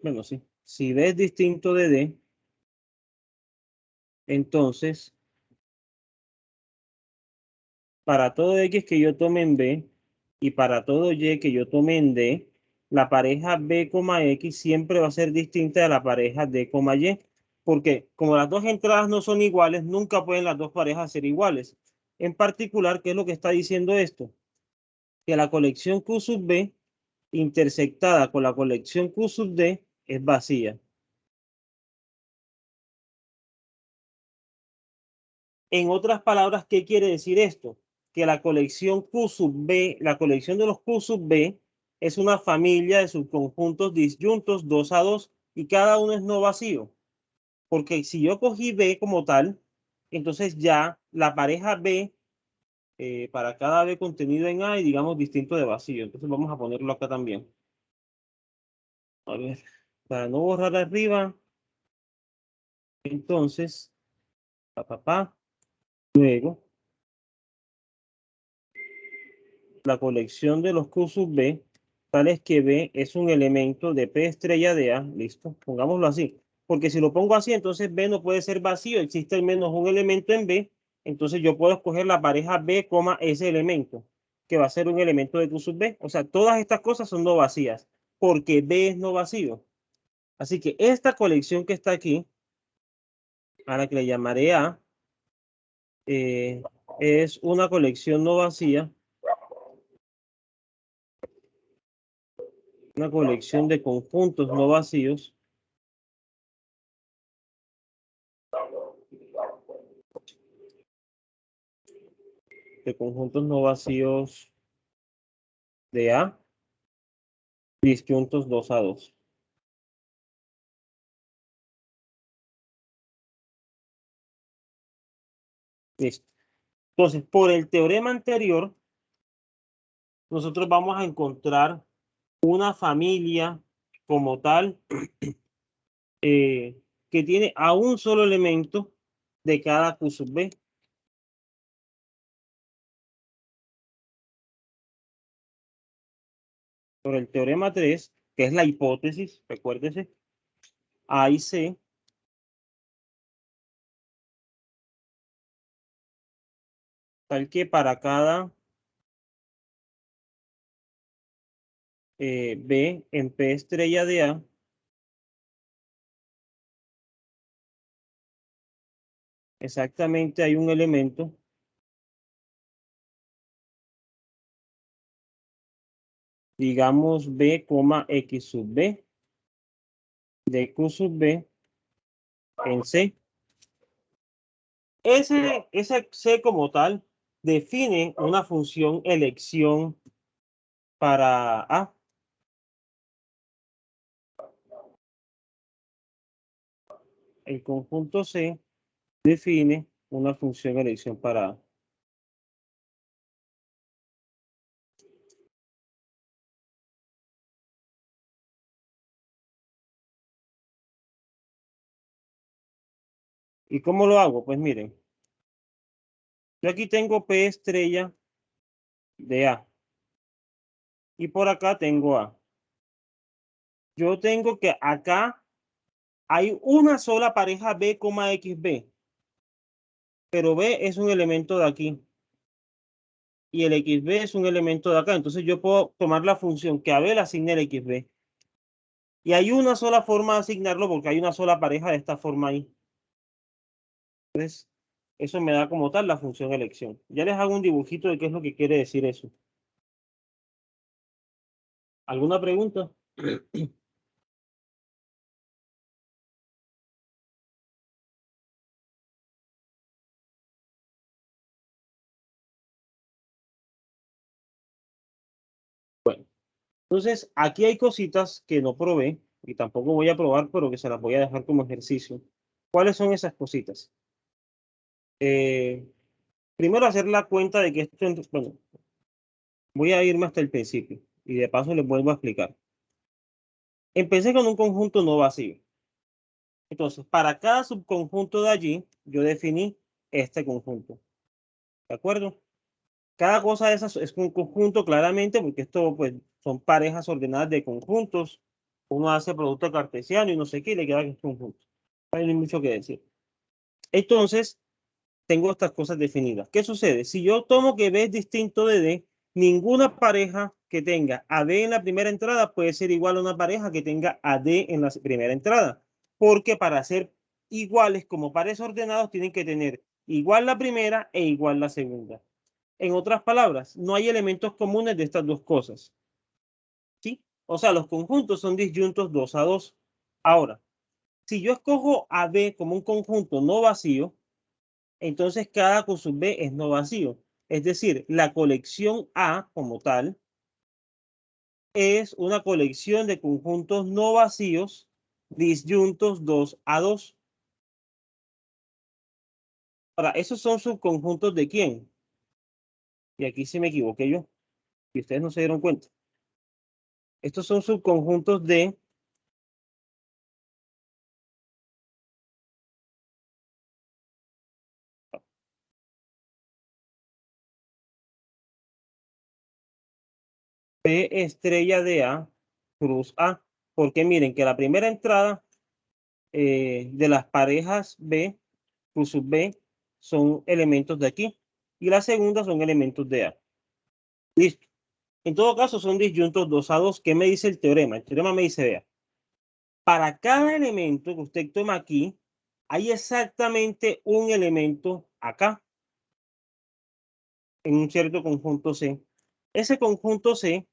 bueno, sí. Si B es distinto de D, entonces, para todo X que yo tome en B y para todo Y que yo tome en D, la pareja B, X siempre va a ser distinta de la pareja D, Y, porque como las dos entradas no son iguales, nunca pueden las dos parejas ser iguales. En particular, ¿qué es lo que está diciendo esto? Que la colección Q sub B intersectada con la colección Q sub D es vacía. En otras palabras, ¿qué quiere decir esto? Que la colección Q sub B, la colección de los Q sub B es una familia de subconjuntos disyuntos 2 a 2 y cada uno es no vacío. Porque si yo cogí B como tal, entonces ya la pareja B para cada B contenido en A y digamos distinto de vacío. Entonces vamos a ponerlo acá también. A ver, para no borrar arriba, entonces, luego la colección de los Q sub B, tal es que B es un elemento de P estrella de A, listo, pongámoslo así, porque si lo pongo así, entonces B no puede ser vacío, existe al menos un elemento en B, entonces yo puedo escoger la pareja B, ese elemento, que va a ser un elemento de Q sub B, o sea, todas estas cosas son no vacías, porque B es no vacío. Así que esta colección que está aquí, a la que le llamaré A, es una colección no vacía, una colección de conjuntos no vacíos de conjuntos no vacíos de A disjuntos 2 a 2. Listo. Entonces, por el teorema anterior, nosotros vamos a encontrar una familia como tal que tiene a un solo elemento de cada Q sub B. Por el teorema 3, que es la hipótesis, recuérdese, A y C tal que para cada B en P estrella de A, exactamente hay un elemento digamos B, X sub B de Q sub B en C. Ese C como tal define una función elección para A. El conjunto C define una función elección para A. ¿Y cómo lo hago? Pues miren, Yo aquí tengo P estrella de A. Y por acá tengo A. Yo tengo que acá hay una sola pareja B, XB. Pero B es un elemento de aquí. Y el XB es un elemento de acá. Entonces yo puedo tomar la función que a B le asigne el XB. Y hay una sola forma de asignarlo porque hay una sola pareja de esta forma ahí. Entonces, eso me da como tal la función elección. Ya les hago un dibujito de qué es lo que quiere decir eso. ¿Alguna pregunta? Bueno, entonces aquí hay cositas que no probé y tampoco voy a probar, pero que se las voy a dejar como ejercicio. ¿Cuáles son esas cositas? Primero hacer la cuenta de que esto, bueno, voy a irme hasta el principio y de paso les vuelvo a explicar. Empecé con un conjunto no vacío. Entonces, para cada subconjunto de allí, yo definí este conjunto. ¿De acuerdo? Cada cosa de esas es un conjunto claramente, porque esto pues, son parejas ordenadas de conjuntos. Uno hace producto cartesiano y no sé qué, y le queda que es conjunto. No hay mucho que decir. Entonces, tengo estas cosas definidas. ¿Qué sucede? Si yo tomo que B es distinto de D, ninguna pareja que tenga a D en la primera entrada puede ser igual a una pareja que tenga a D en la primera entrada. Porque para ser iguales como pares ordenados tienen que tener igual la primera e igual la segunda. En otras palabras, no hay elementos comunes de estas dos cosas. ¿Sí? O sea, los conjuntos son disyuntos 2 a 2. Ahora, si yo escojo a B como un conjunto no vacío, entonces cada Q sub B es no vacío. Es decir, la colección A como tal es una colección de conjuntos no vacíos disyuntos 2 a 2. Ahora, ¿esos son subconjuntos de quién? Y aquí sí me equivoqué yo. Y ustedes no se dieron cuenta. Estos son subconjuntos de P estrella de A, cruz A. Porque miren que la primera entrada de las parejas B, Q sub B, son elementos de aquí. Y la segunda son elementos de A. Listo. En todo caso, son disyuntos 2 a 2. ¿Qué me dice el teorema? El teorema me dice, vea, para cada elemento que usted toma aquí, hay exactamente un elemento acá, en un cierto conjunto C. Ese conjunto C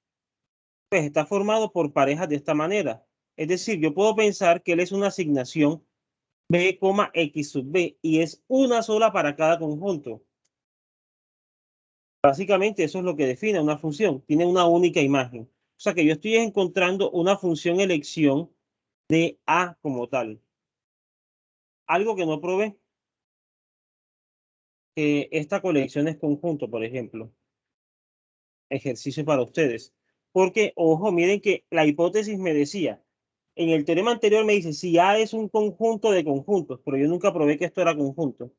pues está formado por parejas de esta manera. Es decir, yo puedo pensar que él es una asignación B, X sub B y es una sola para cada conjunto. Básicamente eso es lo que define una función. Tiene una única imagen. O sea que yo estoy encontrando una función elección de A como tal. Algo que no probé. Esta colección es conjunto, por ejemplo. Ejercicio para ustedes. Porque, ojo, miren que la hipótesis me decía, en el teorema anterior me dice, si A es un conjunto de conjuntos, pero yo nunca probé que esto era conjunto.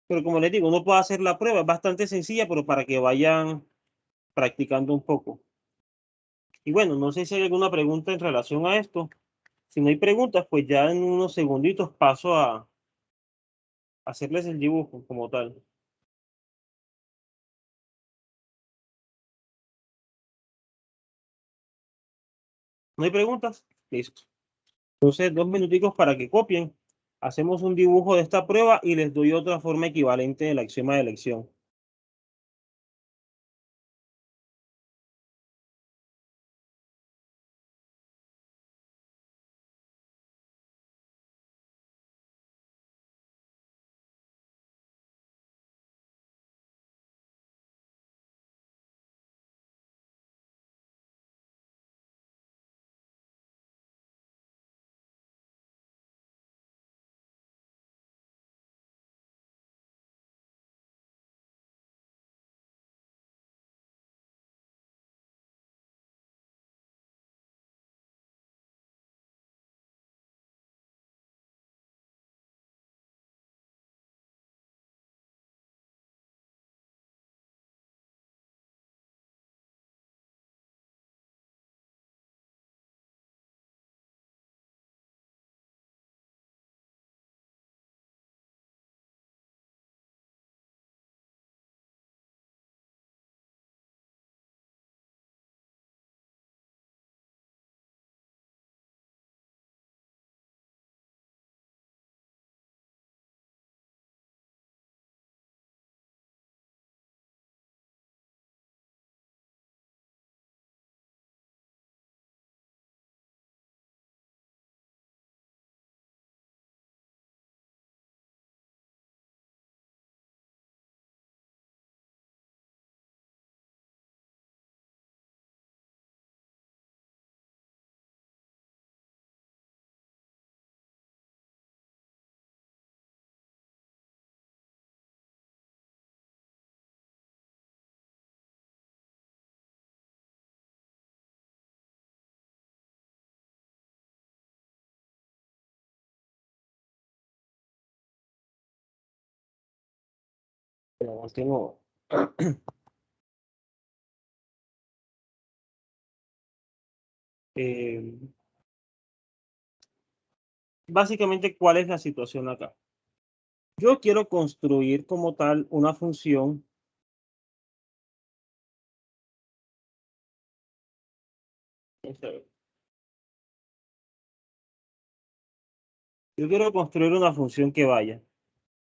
Pero como les digo, uno puede hacer la prueba, es bastante sencilla, pero para que vayan practicando un poco. Y bueno, no sé si hay alguna pregunta en relación a esto. Si no hay preguntas, pues ya en unos segunditos paso a hacerles el dibujo como tal. ¿No hay preguntas? Listo. Entonces, 2 minuticos para que copien. Hacemos un dibujo de esta prueba y les doy otra forma equivalente del axioma de elección. No tengo... básicamente, ¿cuál es la situación acá? Yo quiero construir como tal una función yo quiero construir una función que vaya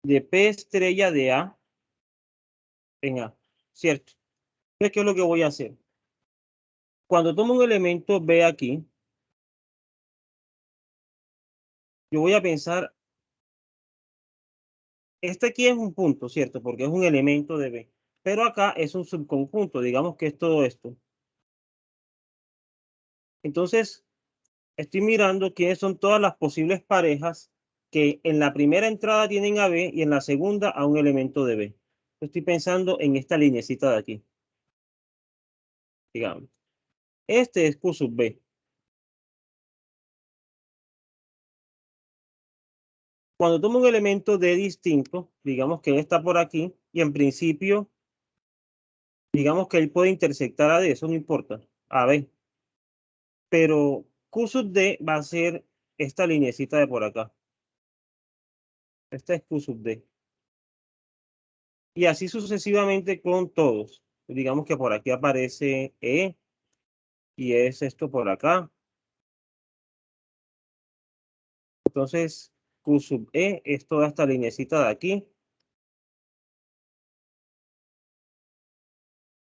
de P estrella de A en A, ¿cierto? Entonces, ¿qué es lo que voy a hacer? Cuando tomo un elemento B aquí, yo voy a pensar, este aquí es un punto, ¿cierto? Porque es un elemento de B. Pero acá es un subconjunto, digamos que es todo esto. Entonces, estoy mirando quiénes son todas las posibles parejas que en la primera entrada tienen a B y en la segunda a un elemento de B. Estoy pensando en esta linecita de aquí. Digamos. Este es Q sub B. Cuando tomo un elemento D distinto, digamos que él está por aquí, y en principio, digamos que él puede intersectar a D, eso no importa, a B. Pero Q sub D va a ser esta linecita de por acá. Esta es Q sub D. Y así sucesivamente con todos. Digamos que por aquí aparece E, y es esto por acá. Entonces, Q sub E es toda esta linecita de aquí.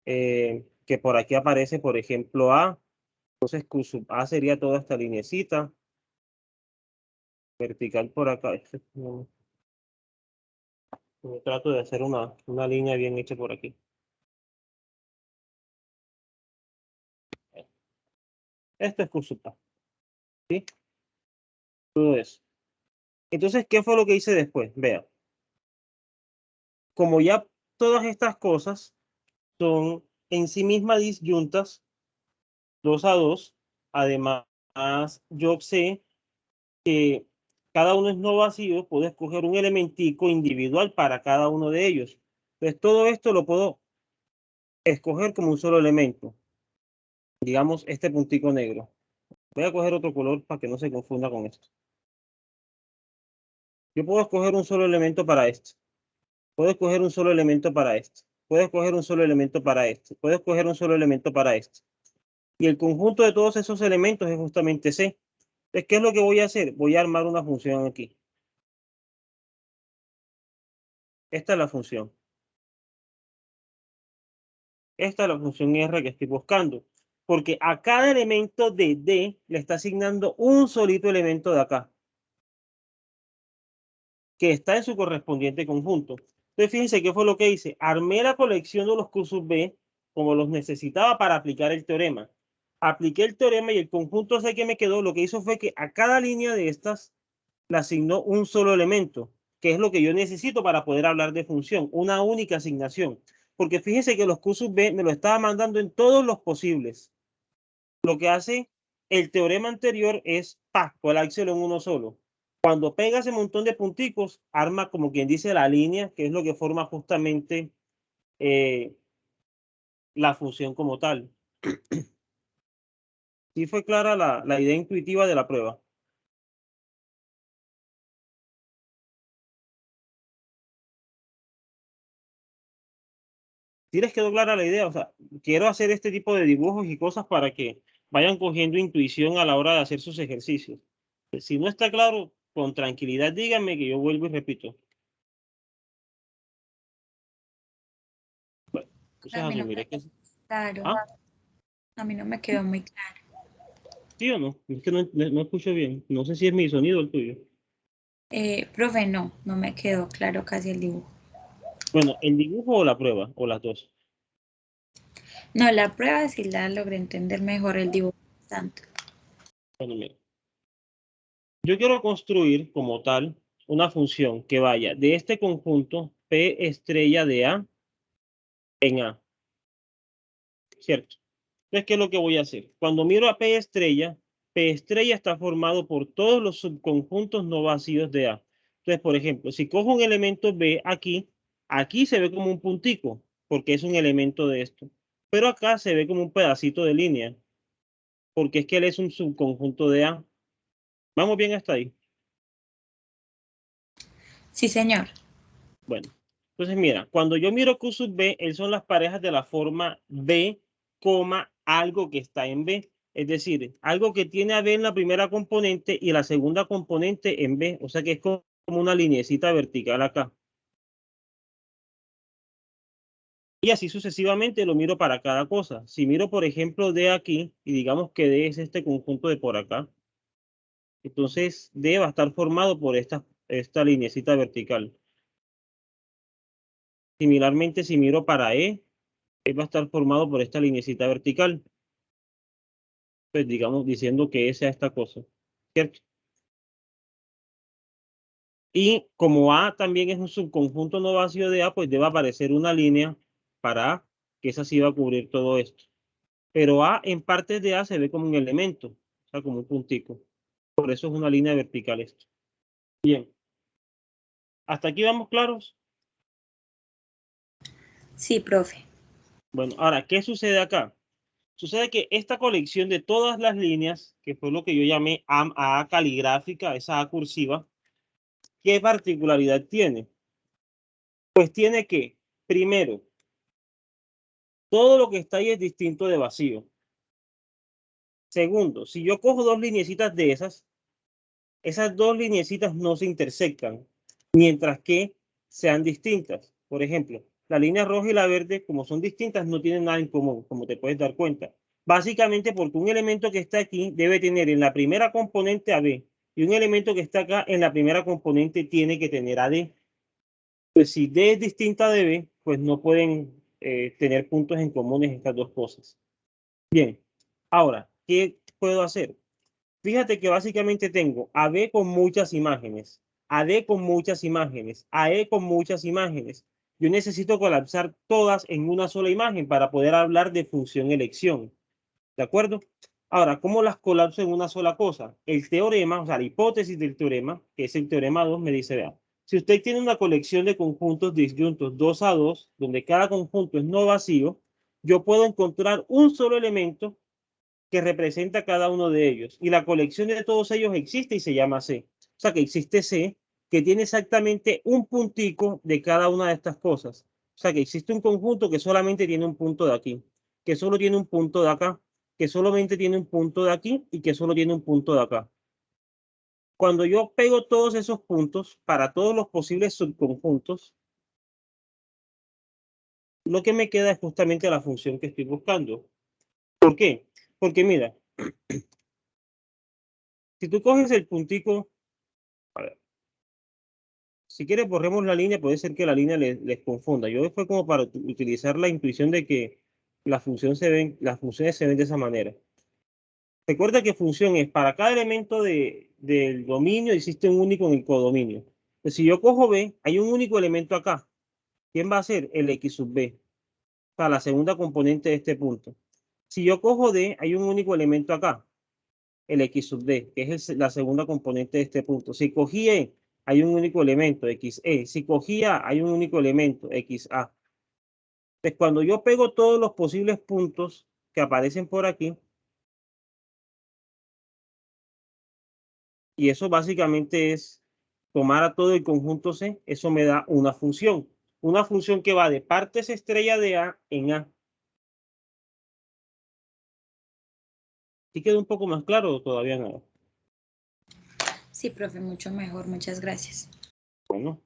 Que por aquí aparece, por ejemplo, A. Entonces, Q sub A sería toda esta linecita. Vertical por acá. Trato de hacer una línea bien hecha por aquí. Esto es Q sub A. ¿Sí? Todo eso. Entonces, ¿qué fue lo que hice después? Vea. Como ya todas estas cosas son en sí mismas disyuntas, 2 a 2, además, yo sé que cada uno es no vacío, puedo escoger un elementico individual para cada uno de ellos. Entonces, todo esto lo puedo escoger como un solo elemento. Digamos, este puntico negro. Voy a coger otro color para que no se confunda con esto. Yo puedo escoger un solo elemento para esto. Puedo escoger un solo elemento para esto. Puedo escoger un solo elemento para esto. Puedo escoger un solo elemento para esto. Y el conjunto de todos esos elementos es justamente C. Entonces, ¿qué es lo que voy a hacer? Voy a armar una función aquí. Esta es la función. Esta es la función R que estoy buscando. Porque a cada elemento de D le está asignando un solito elemento de acá, que está en su correspondiente conjunto. Entonces, fíjense qué fue lo que hice. Armé la colección de los Q sub B como los necesitaba para aplicar el teorema. Apliqué el teorema y el conjunto C que me quedó, lo que hizo fue que a cada línea de estas le asignó un solo elemento, que es lo que yo necesito para poder hablar de función, una única asignación. Porque fíjense que los Q sub B me lo estaba mandando en todos los posibles. Lo que hace el teorema anterior es colárselo en uno solo. Cuando pega ese montón de punticos, arma como quien dice la línea, que es lo que forma justamente la función como tal. ¿Sí fue clara la idea intuitiva de la prueba? ¿Sí les quedó clara la idea? O sea, quiero hacer este tipo de dibujos y cosas para que vayan cogiendo intuición a la hora de hacer sus ejercicios. Si no está claro, con tranquilidad díganme que yo vuelvo y repito. Bueno, entonces A mí no asumiré me que quedó claro. ¿Ah? A mí no me quedó muy claro. ¿Sí o no? Es que no escucho bien. No sé si es mi sonido o el tuyo. Profe, no me quedó claro casi el dibujo. Bueno, ¿el dibujo o la prueba? O las dos. No, la prueba sí la logré entender mejor, el dibujo no tanto. Bueno, mira. Yo quiero construir como tal una función que vaya de este conjunto P estrella de A en A. ¿Cierto? Entonces, ¿qué es lo que voy a hacer? Cuando miro a P estrella está formado por todos los subconjuntos no vacíos de A. Entonces, por ejemplo, si cojo un elemento B aquí Aquí se ve como un puntico, porque es un elemento de esto. Pero acá se ve como un pedacito de línea, porque es que él es un subconjunto de A. ¿Vamos bien hasta ahí? Sí, señor. Bueno, entonces mira, cuando yo miro Q sub B, él son las parejas de la forma B, algo que está en B. Es decir, algo que tiene a B en la primera componente y la segunda componente en B. O sea que es como una lineecita vertical acá. Y así sucesivamente lo miro para cada cosa. Si miro, por ejemplo, D aquí, y digamos que D es este conjunto de por acá, entonces D va a estar formado por esta lineecita vertical. Similarmente, si miro para E va a estar formado por esta lineecita vertical. Pues digamos, diciendo que esa es esta cosa, ¿cierto? Y como A también es un subconjunto no vacío de A, pues debe aparecer una línea para A, que esa sí va a cubrir todo esto. Pero A en partes de A se ve como un elemento, o sea, como un puntico. Por eso es una línea vertical esto. Bien. ¿Hasta aquí vamos claros? Sí, profe. Bueno, ahora, ¿qué sucede acá? Sucede que esta colección de todas las líneas, que fue lo que yo llamé A caligráfica, esa A cursiva, ¿qué particularidad tiene? Pues tiene que, primero, todo lo que está ahí es distinto de vacío. Segundo, si yo cojo dos lineecitas de esas dos lineecitas no se intersectan, mientras que sean distintas. Por ejemplo, la línea roja y la verde, como son distintas, no tienen nada en común, como te puedes dar cuenta. Básicamente porque un elemento que está aquí debe tener en la primera componente a B y un elemento que está acá en la primera componente tiene que tener a D. Pues si D es distinta de B, pues no pueden tener puntos en comunes estas dos cosas. Bien, ahora, ¿qué puedo hacer? Fíjate que básicamente tengo a B con muchas imágenes, a D con muchas imágenes, a E con muchas imágenes. Yo necesito colapsar todas en una sola imagen para poder hablar de función elección. ¿De acuerdo? Ahora, ¿cómo las colapso en una sola cosa? El teorema, o sea, la hipótesis del teorema, que es el teorema 2, me dice, vea, si usted tiene una colección de conjuntos disyuntos 2 a 2, donde cada conjunto es no vacío, yo puedo encontrar un solo elemento que representa cada uno de ellos. Y la colección de todos ellos existe y se llama C. O sea que existe C que tiene exactamente un puntico de cada una de estas cosas. O sea que existe un conjunto que solamente tiene un punto de aquí, que solo tiene un punto de acá, que solamente tiene un punto de aquí y que solo tiene un punto de acá. Cuando yo pego todos esos puntos para todos los posibles subconjuntos, lo que me queda es justamente la función que estoy buscando. ¿Por qué? Porque mira, si tú coges el puntico, a ver, si quieres borremos la línea, puede ser que la línea les confunda. Yo fue como para utilizar la intuición de que las funciones se ven de esa manera. Recuerda que función es para cada elemento del dominio existe un único en el codominio. Pues si yo cojo B, hay un único elemento acá. ¿Quién va a ser? El X sub B. O sea, la segunda componente de este punto. Si yo cojo D, hay un único elemento acá. El X sub D, que es la segunda componente de este punto. Si cogí E, hay un único elemento, XE. Si cogía, hay un único elemento, XA. Entonces, cuando yo pego todos los posibles puntos que aparecen por aquí, y eso básicamente es tomar a todo el conjunto C, eso me da una función. Una función que va de partes estrella de A en A. ¿Sí quedó un poco más claro o todavía no? Sí, profe, mucho mejor. Muchas gracias. Bueno.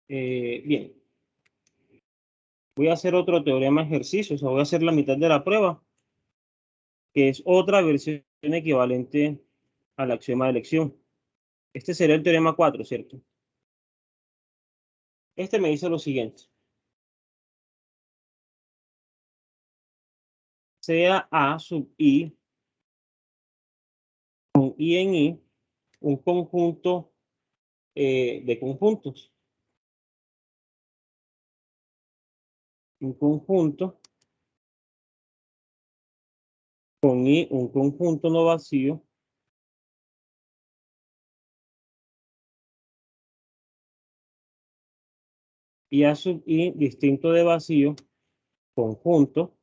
Bien. Voy a hacer otro teorema ejercicio, o sea, voy a hacer la mitad de la prueba, que es otra versión equivalente al axioma de elección. Este sería el teorema 4, ¿cierto? Este me dice lo siguiente. Sea A sub I, con I en I, un conjunto de conjuntos. Un conjunto con I un conjunto no vacío y A sub I distinto de vacío conjunto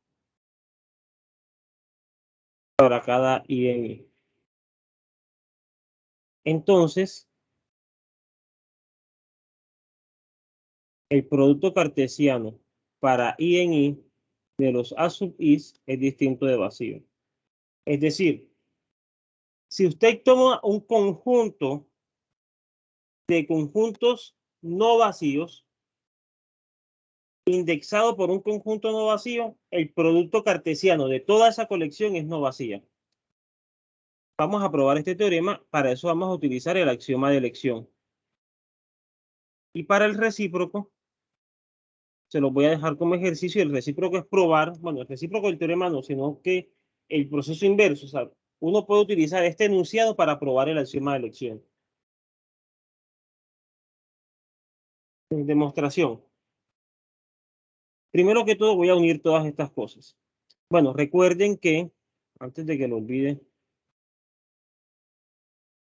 para cada I en I. Entonces, el producto cartesiano para I en I de los A sub I es distinto de vacío. Es decir, si usted toma un conjunto de conjuntos no vacíos, indexado por un conjunto no vacío, el producto cartesiano de toda esa colección es no vacía. Vamos a probar este teorema, para eso vamos a utilizar el axioma de elección. Y para el recíproco, se los voy a dejar como ejercicio. El recíproco es probar, bueno, el recíproco del teorema no, sino que el proceso inverso, o sea, uno puede utilizar este enunciado para probar el axioma de elección. Demostración. Primero que todo voy a unir todas estas cosas. Bueno, recuerden que, antes de que lo olvide,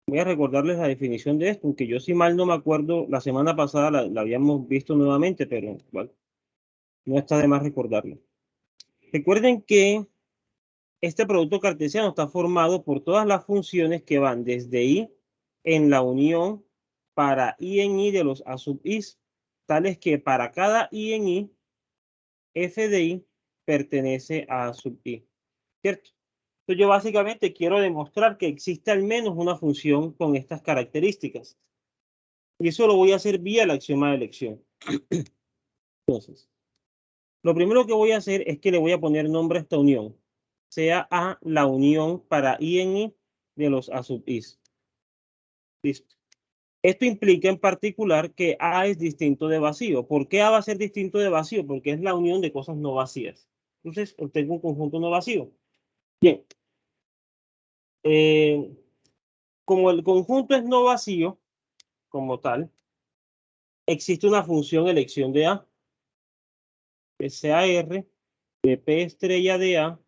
voy a recordarles la definición de esto, aunque yo si mal no me acuerdo, la semana pasada la habíamos visto nuevamente, pero bueno, no está de más recordarlo. Recuerden que este producto cartesiano está formado por todas las funciones que van desde I en la unión para I en I de los A sub I, tales que para cada I en I, f de I pertenece a A sub I, ¿cierto? Entonces yo básicamente quiero demostrar que existe al menos una función con estas características. Y eso lo voy a hacer vía el axioma de elección. Entonces, lo primero que voy a hacer es que le voy a poner nombre a esta unión. Sea A la unión para I en I de los A sub I. Listo. Esto implica en particular que A es distinto de vacío. ¿Por qué A va a ser distinto de vacío? Porque es la unión de cosas no vacías. Entonces, obtengo un conjunto no vacío. Bien. Como el conjunto es no vacío, como tal, existe una función elección de A, que sea R de P estrella de A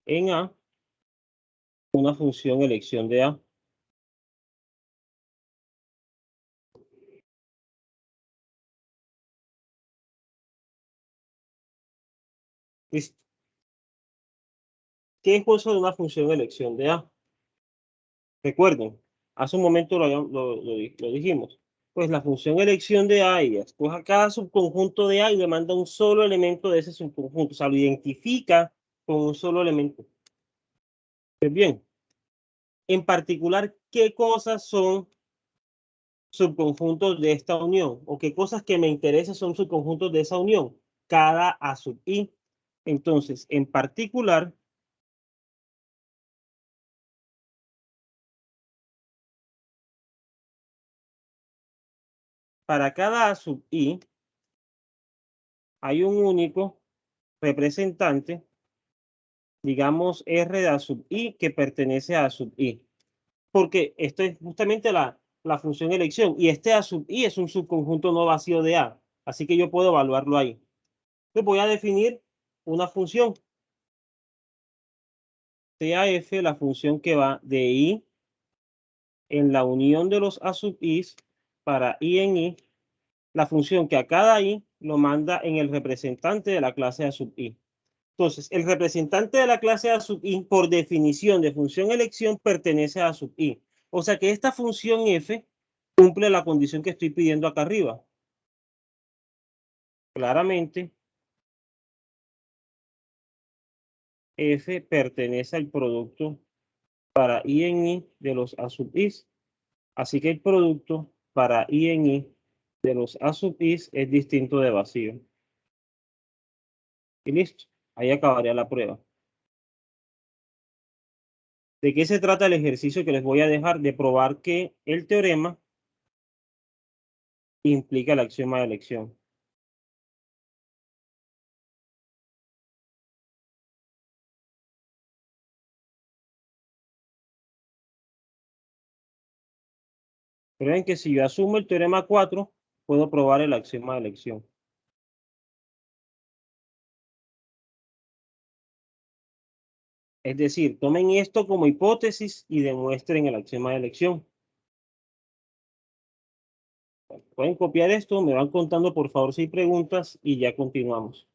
en A, una función elección de A. Listo. ¿Qué es eso de una función elección de A? Recuerden, hace un momento lo dijimos. Pues la función elección de A, ella escoja cada subconjunto de A y le manda un solo elemento de ese subconjunto. O sea, lo identifica con un solo elemento. Pues bien, en particular, ¿qué cosas son subconjuntos de esta unión? ¿O qué cosas que me interesan son subconjuntos de esa unión? Cada A sub I. Entonces, en particular, para cada A sub I hay un único representante, digamos R de A sub I, que pertenece a A sub I. Porque esto es justamente la función elección. Y este A sub I es un subconjunto no vacío de A. Así que yo puedo evaluarlo ahí. Entonces voy a definir una función. Sea F la función que va de I en la unión de los A sub I para I en I, la función que a cada I lo manda en el representante de la clase A sub I. Entonces, el representante de la clase A sub I, por definición de función elección, pertenece a sub I. O sea que esta función F cumple la condición que estoy pidiendo acá arriba. Claramente, F pertenece al producto para I en I de los A sub I. Así que el producto para I en I de los A sub I es distinto de vacío. Y listo. Ahí acabaría la prueba. ¿De qué se trata el ejercicio que les voy a dejar? De probar que el teorema implica el axioma de elección. Pero ven que si yo asumo el teorema 4, puedo probar el axioma de elección. Es decir, tomen esto como hipótesis y demuestren el axioma de elección. Pueden copiar esto, me van contando por favor si hay preguntas y ya continuamos.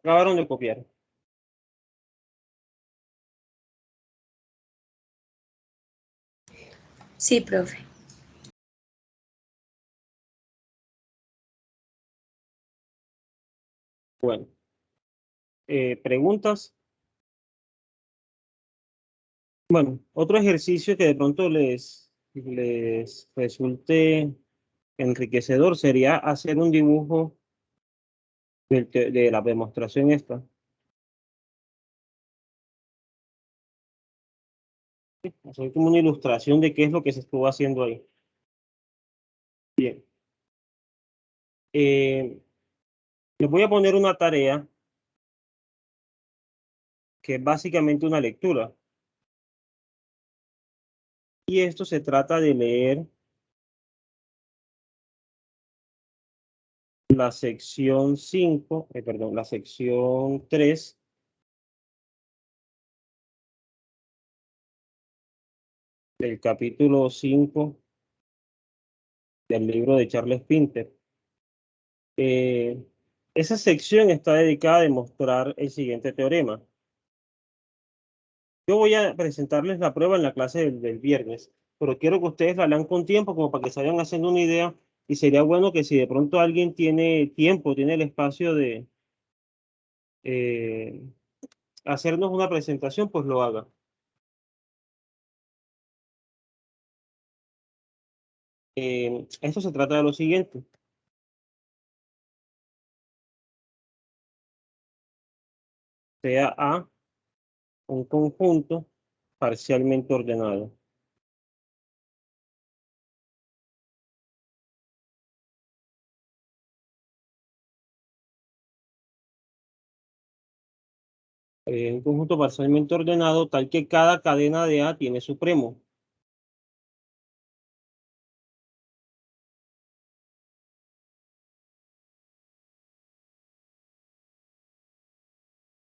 Acabaron de copiar. Sí, profe. Bueno, preguntas. Bueno, otro ejercicio que de pronto les resulte enriquecedor sería hacer un dibujo de la demostración esta. Hacer como una ilustración de qué es lo que se estuvo haciendo ahí. Bien. Les voy a poner una tarea que es básicamente una lectura. Y esto se trata de leer la sección 5, perdón, la sección 3 del capítulo 5 del libro de Charles Pinter. Esa sección está dedicada a demostrar el siguiente teorema. Yo voy a presentarles la prueba en la clase del viernes, pero quiero que ustedes la lean con tiempo como para que se vayan haciendo una idea y sería bueno que si de pronto alguien tiene tiempo, tiene el espacio de eh, hacernos una presentación, pues lo haga. Esto se trata de lo siguiente. Sea A un conjunto parcialmente ordenado. Un conjunto parcialmente ordenado tal que cada cadena de A tiene supremo.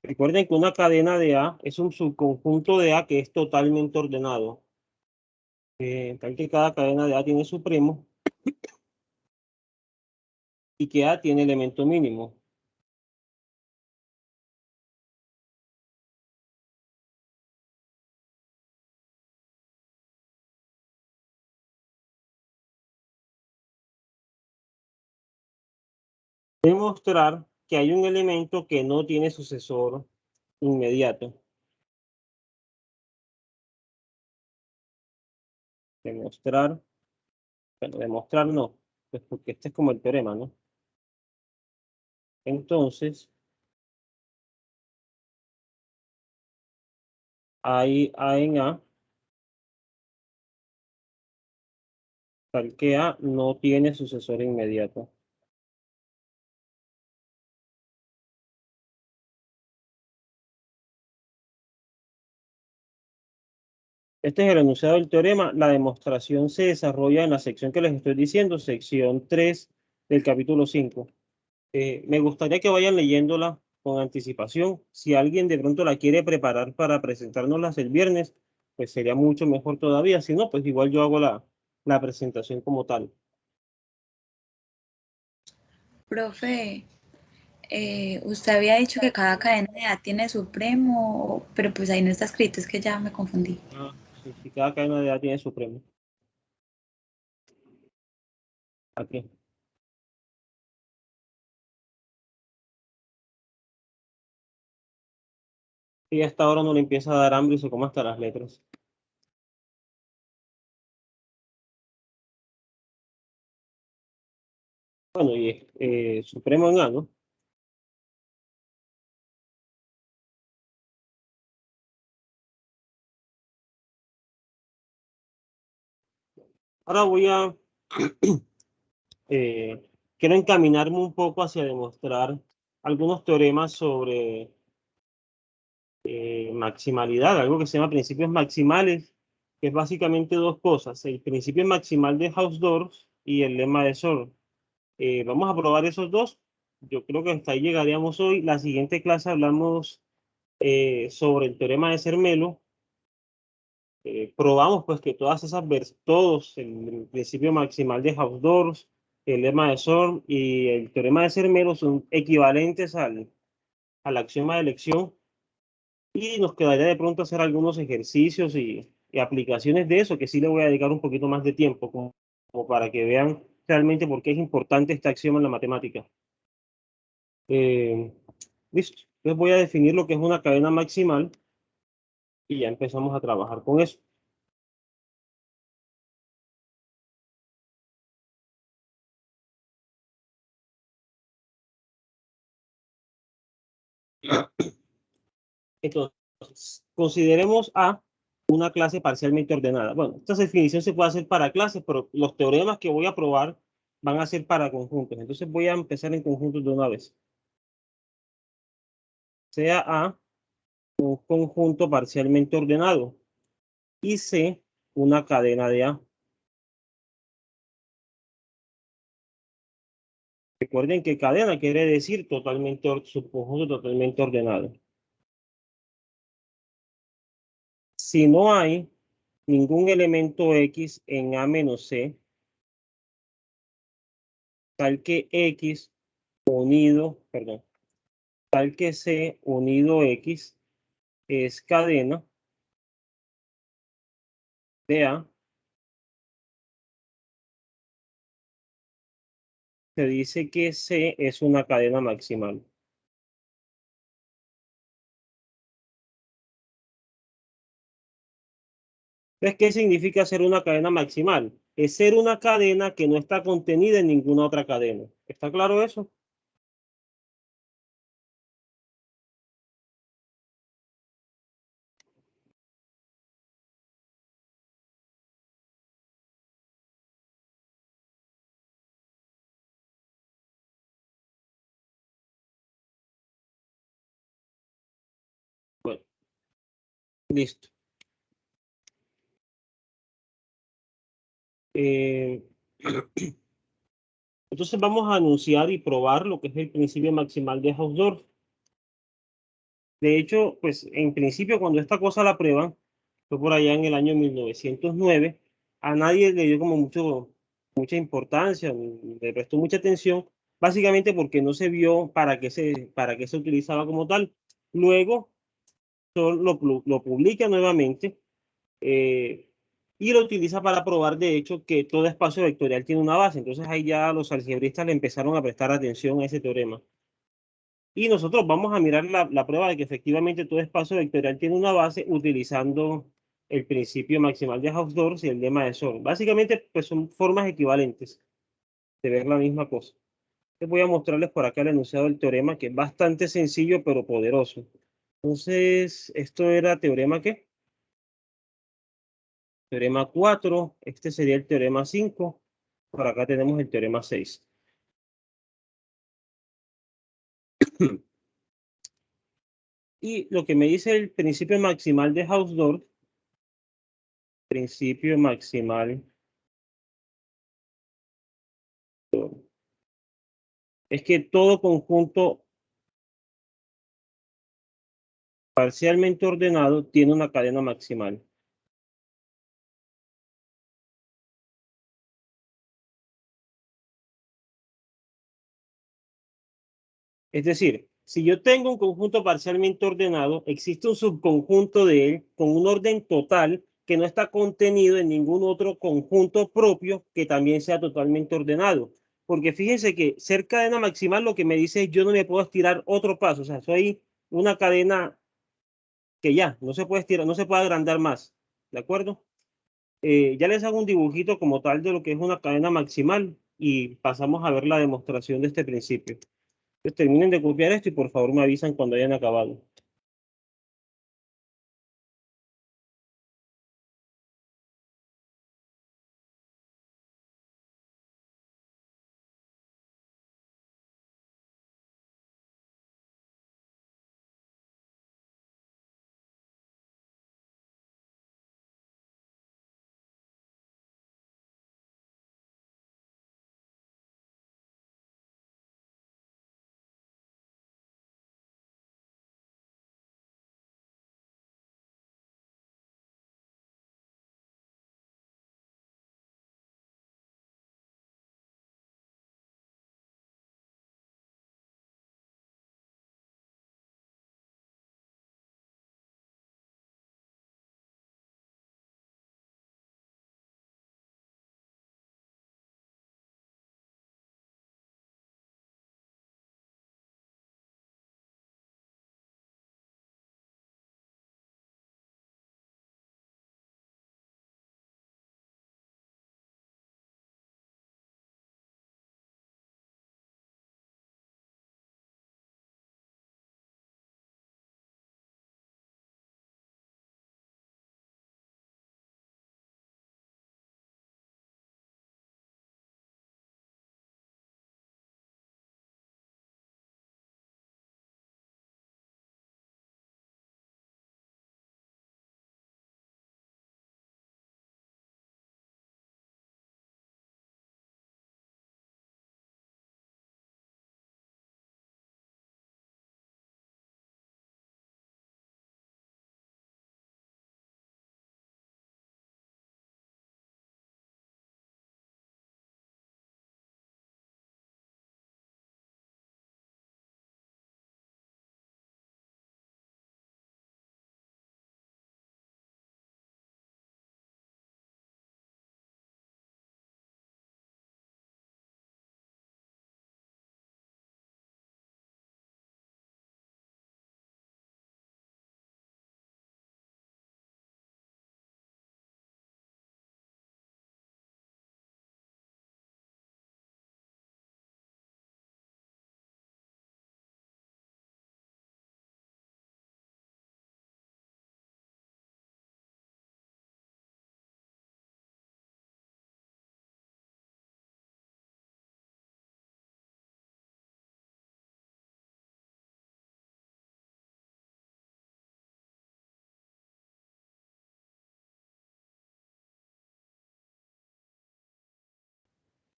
Recuerden que una cadena de A es un subconjunto de A que es totalmente ordenado. Tal que cada cadena de A tiene supremo y que A tiene elemento mínimo. demostrar que hay un elemento que no tiene sucesor inmediato. Demostrar, bueno, demostrar no, pues porque este es como el teorema, ¿no? Entonces, hay A en A, tal que A no tiene sucesor inmediato. Este es el enunciado del teorema. La demostración se desarrolla en la sección que les estoy diciendo, sección 3 del capítulo 5. Me gustaría que vayan leyéndola con anticipación. Si alguien de pronto la quiere preparar para presentárnoslas el viernes, pues sería mucho mejor todavía. Si no, pues igual yo hago la presentación como tal. Profe, usted había dicho que cada cadena de A tiene supremo, pero pues ahí no está escrito, es que ya me confundí. Si cada cadena de A tiene supremo. Aquí. Y hasta ahora no le empieza a dar hambre y se come hasta las letras. Bueno, y supremo en A, ¿no? Ahora voy a quiero encaminarme un poco hacia demostrar algunos teoremas sobre maximalidad, algo que se llama principios maximales, que es básicamente dos cosas, el principio maximal de Hausdorff y el lema de Shor. Vamos a probar esos dos. Yo creo que hasta ahí llegaríamos hoy. La siguiente clase hablamos sobre el teorema de Zermelo. Probamos pues que todas esas todos, el principio maximal de Hausdorff, el lema de Shor y el teorema de Zermelo son equivalentes al axioma de elección, y nos quedaría de pronto hacer algunos ejercicios y aplicaciones de eso, que sí le voy a dedicar un poquito más de tiempo, como para que vean realmente por qué es importante este axioma en la matemática. Listo. Entonces voy a definir lo que es una cadena maximal y ya empezamos a trabajar con eso. Entonces, consideremos A una clase parcialmente ordenada. Bueno, esta definición se puede hacer para clases, pero los teoremas que voy a probar van a ser para conjuntos. Entonces voy a empezar en conjuntos de una vez. Sea A un conjunto parcialmente ordenado y C una cadena de A. Recuerden que cadena quiere decir subconjunto totalmente ordenado. Si no hay ningún elemento X en A menos C, tal que X unido, perdón, tal que C unido X es cadena de A, se dice que C es una cadena maximal. Entonces, ¿qué significa ser una cadena maximal? Es ser una cadena que no está contenida en ninguna otra cadena. ¿Está claro eso? Bueno, listo. Entonces vamos a anunciar y probar lo que es el principio maximal de Hausdorff. De hecho, pues en principio cuando esta cosa la prueban, fue por allá en el año 1909, a nadie le dio como mucha importancia, ni le prestó mucha atención, básicamente porque no se vio para qué se utilizaba como tal. Luego lo publica nuevamente, y lo utiliza para probar, de hecho, que todo espacio vectorial tiene una base. Entonces ahí ya los algebristas le empezaron a prestar atención a ese teorema. Y nosotros vamos a mirar la prueba de que efectivamente todo espacio vectorial tiene una base utilizando el principio maximal de Hausdorff y el lema de Zorn. Básicamente, pues son formas equivalentes de ver la misma cosa. Les voy a mostrarles por acá el enunciado del teorema, que es bastante sencillo pero poderoso. Entonces, esto era teorema ¿qué? Teorema 4, este sería el teorema 5. Por acá tenemos el teorema 6. Y lo que me dice el principio maximal de Hausdorff, principio maximal, es que todo conjunto parcialmente ordenado tiene una cadena maximal. Es decir, si yo tengo un conjunto parcialmente ordenado, existe un subconjunto de él con un orden total que no está contenido en ningún otro conjunto propio que también sea totalmente ordenado. Porque fíjense que ser cadena maximal lo que me dice es yo no me puedo estirar otro paso. O sea, soy una cadena que ya no se puede estirar, no se puede agrandar más. ¿De acuerdo? Ya les hago un dibujito como tal de lo que es una cadena maximal y pasamos a ver la demostración de este principio. Entonces, terminen de copiar esto y por favor me avisan cuando hayan acabado.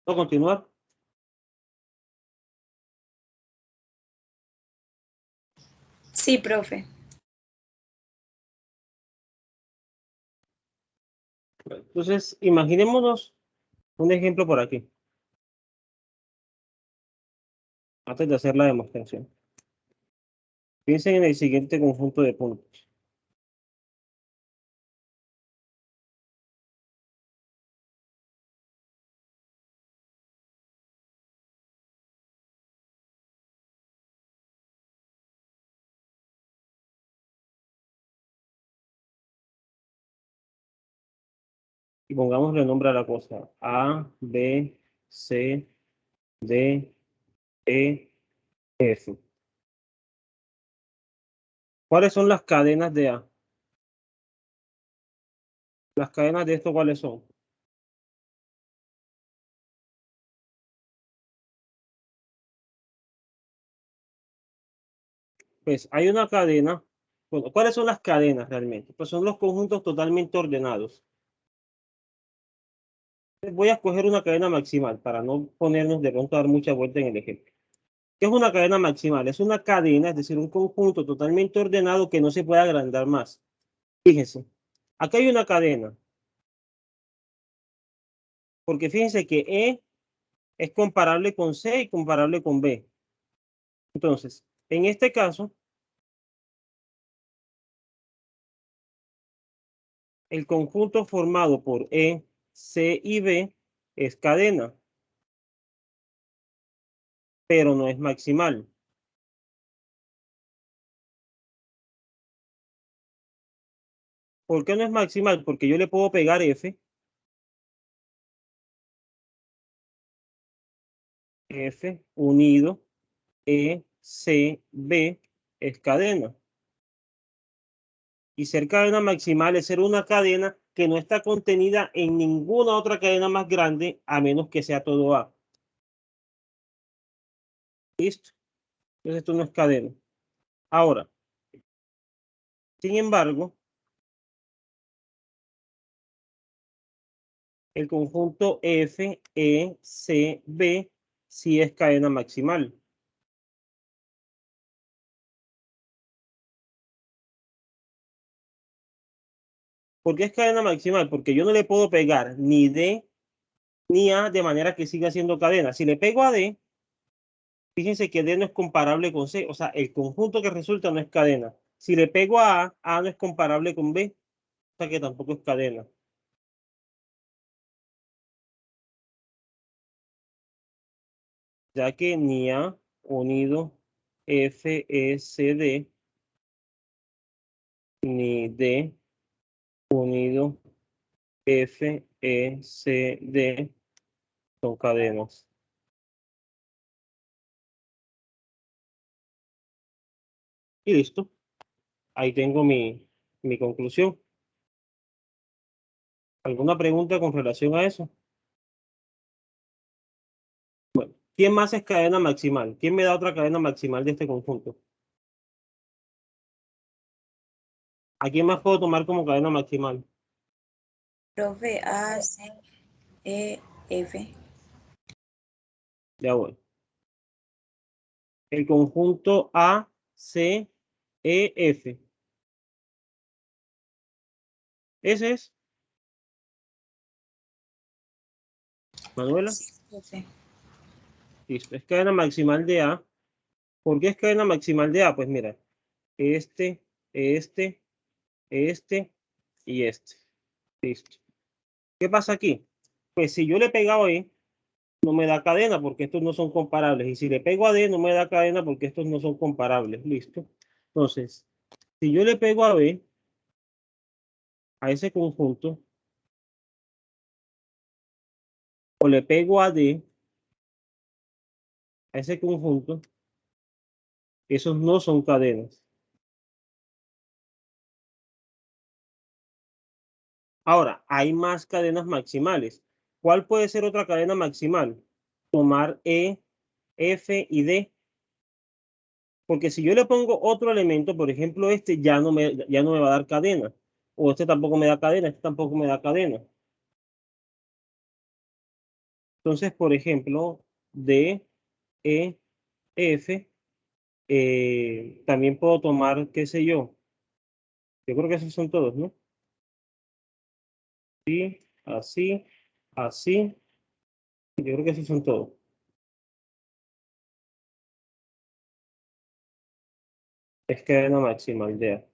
¿Puedo continuar? Sí, profe. Entonces, imaginémonos un ejemplo por aquí, antes de hacer la demostración. Piensen en el siguiente conjunto de puntos. Y pongámosle nombre a la cosa. A, B, C, D, E, F. ¿Cuáles son las cadenas de A? Las cadenas de esto, ¿cuáles son? Pues hay una cadena. Bueno, ¿cuáles son las cadenas realmente? Pues son los conjuntos totalmente ordenados. Voy a escoger una cadena maximal para no ponernos de pronto a dar mucha vuelta en el ejemplo. ¿Qué es una cadena maximal? Es una cadena, es decir, un conjunto totalmente ordenado que no se puede agrandar más. Fíjense, acá hay una cadena. Porque fíjense que E es comparable con C y comparable con B. Entonces, en este caso, el conjunto formado por E, C y B es cadena, pero no es maximal. ¿Por qué no es maximal? Porque yo le puedo pegar F unido E, C, B es cadena. Y ser cadena maximal es ser una cadena que no está contenida en ninguna otra cadena más grande, a menos que sea todo A. ¿Listo? Entonces esto no es cadena. Ahora, sin embargo, el conjunto F, E, C, B sí es cadena maximal. ¿Por qué es cadena maximal? Porque yo no le puedo pegar ni D ni A de manera que siga siendo cadena. Si le pego a D, fíjense que D no es comparable con C. O sea, el conjunto que resulta no es cadena. Si le pego a A no es comparable con B. O sea que tampoco es cadena. Ya que ni A unido F, E, C, D, ni D unido F, E, C, D son cadenas. Y listo. Ahí tengo mi conclusión. ¿Alguna pregunta con relación a eso? Bueno, ¿quién más es cadena maximal? ¿Quién me da otra cadena maximal de este conjunto? ¿A quién más puedo tomar como cadena maximal? Profe, A, C, E, F. Ya voy. El conjunto A, C, E, F. Ese es. Manuela. Sí, profe. Listo. Es cadena maximal de A. ¿Por qué es cadena maximal de A? Pues mira, este y este. Listo. ¿Qué pasa aquí? Pues si yo le he pegado a E, no me da cadena porque estos no son comparables. Y si le pego a D, no me da cadena porque estos no son comparables. Listo. Entonces, si yo le pego a B, a ese conjunto, o le pego a D, a ese conjunto, esos no son cadenas. Ahora, hay más cadenas maximales. ¿Cuál puede ser otra cadena maximal? Tomar E, F y D. Porque si yo le pongo otro elemento, por ejemplo, este ya no me va a dar cadena. O este tampoco me da cadena, este tampoco me da cadena. Entonces, por ejemplo, D, E, F, también puedo tomar, qué sé yo. Yo creo que esos son todos, ¿no? Sí, así, así. Yo creo que esos son todos. Es cadena maximal de A.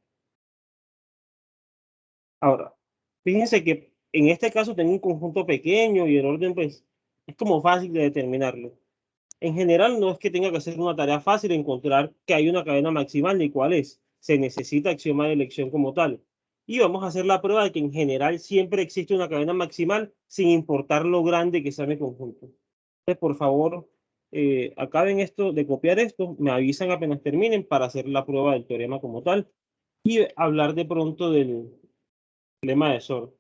Ahora, fíjense que en este caso tengo un conjunto pequeño y el orden, pues, es como fácil de determinarlo. En general, no es que tenga que ser una tarea fácil encontrar que hay una cadena maximal ni cuál es. Se necesita axioma de elección como tal. Y vamos a hacer la prueba de que en general siempre existe una cadena maximal sin importar lo grande que sea mi conjunto. Entonces, por favor, acaben esto de copiar esto, me avisan apenas terminen para hacer la prueba del teorema como tal y hablar de pronto del lema de Shor.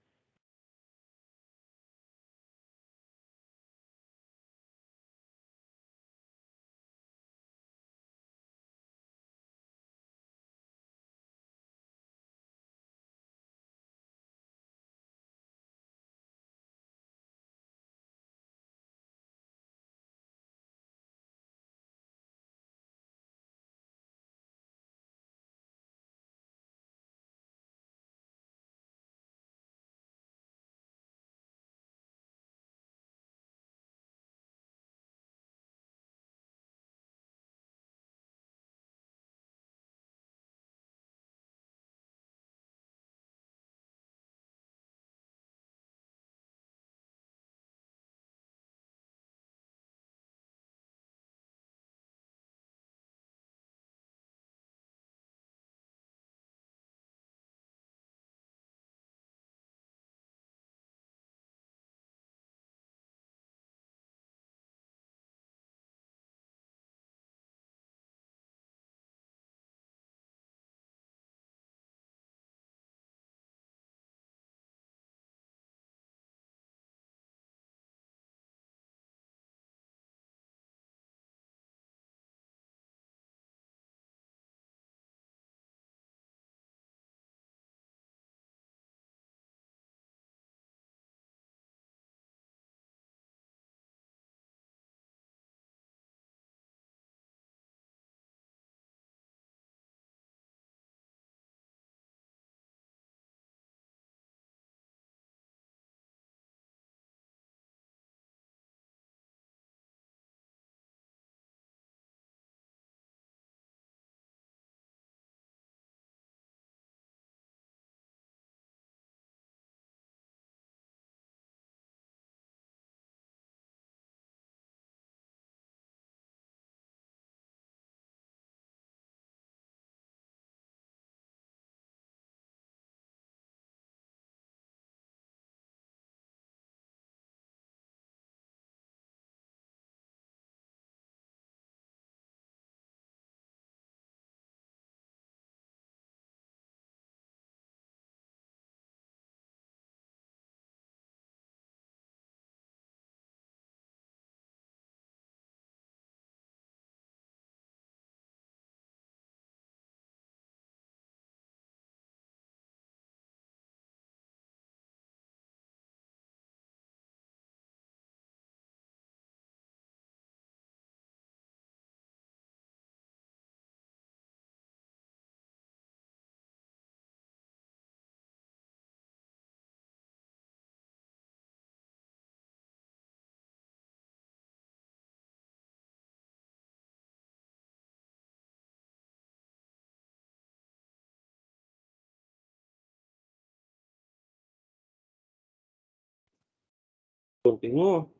Continúo.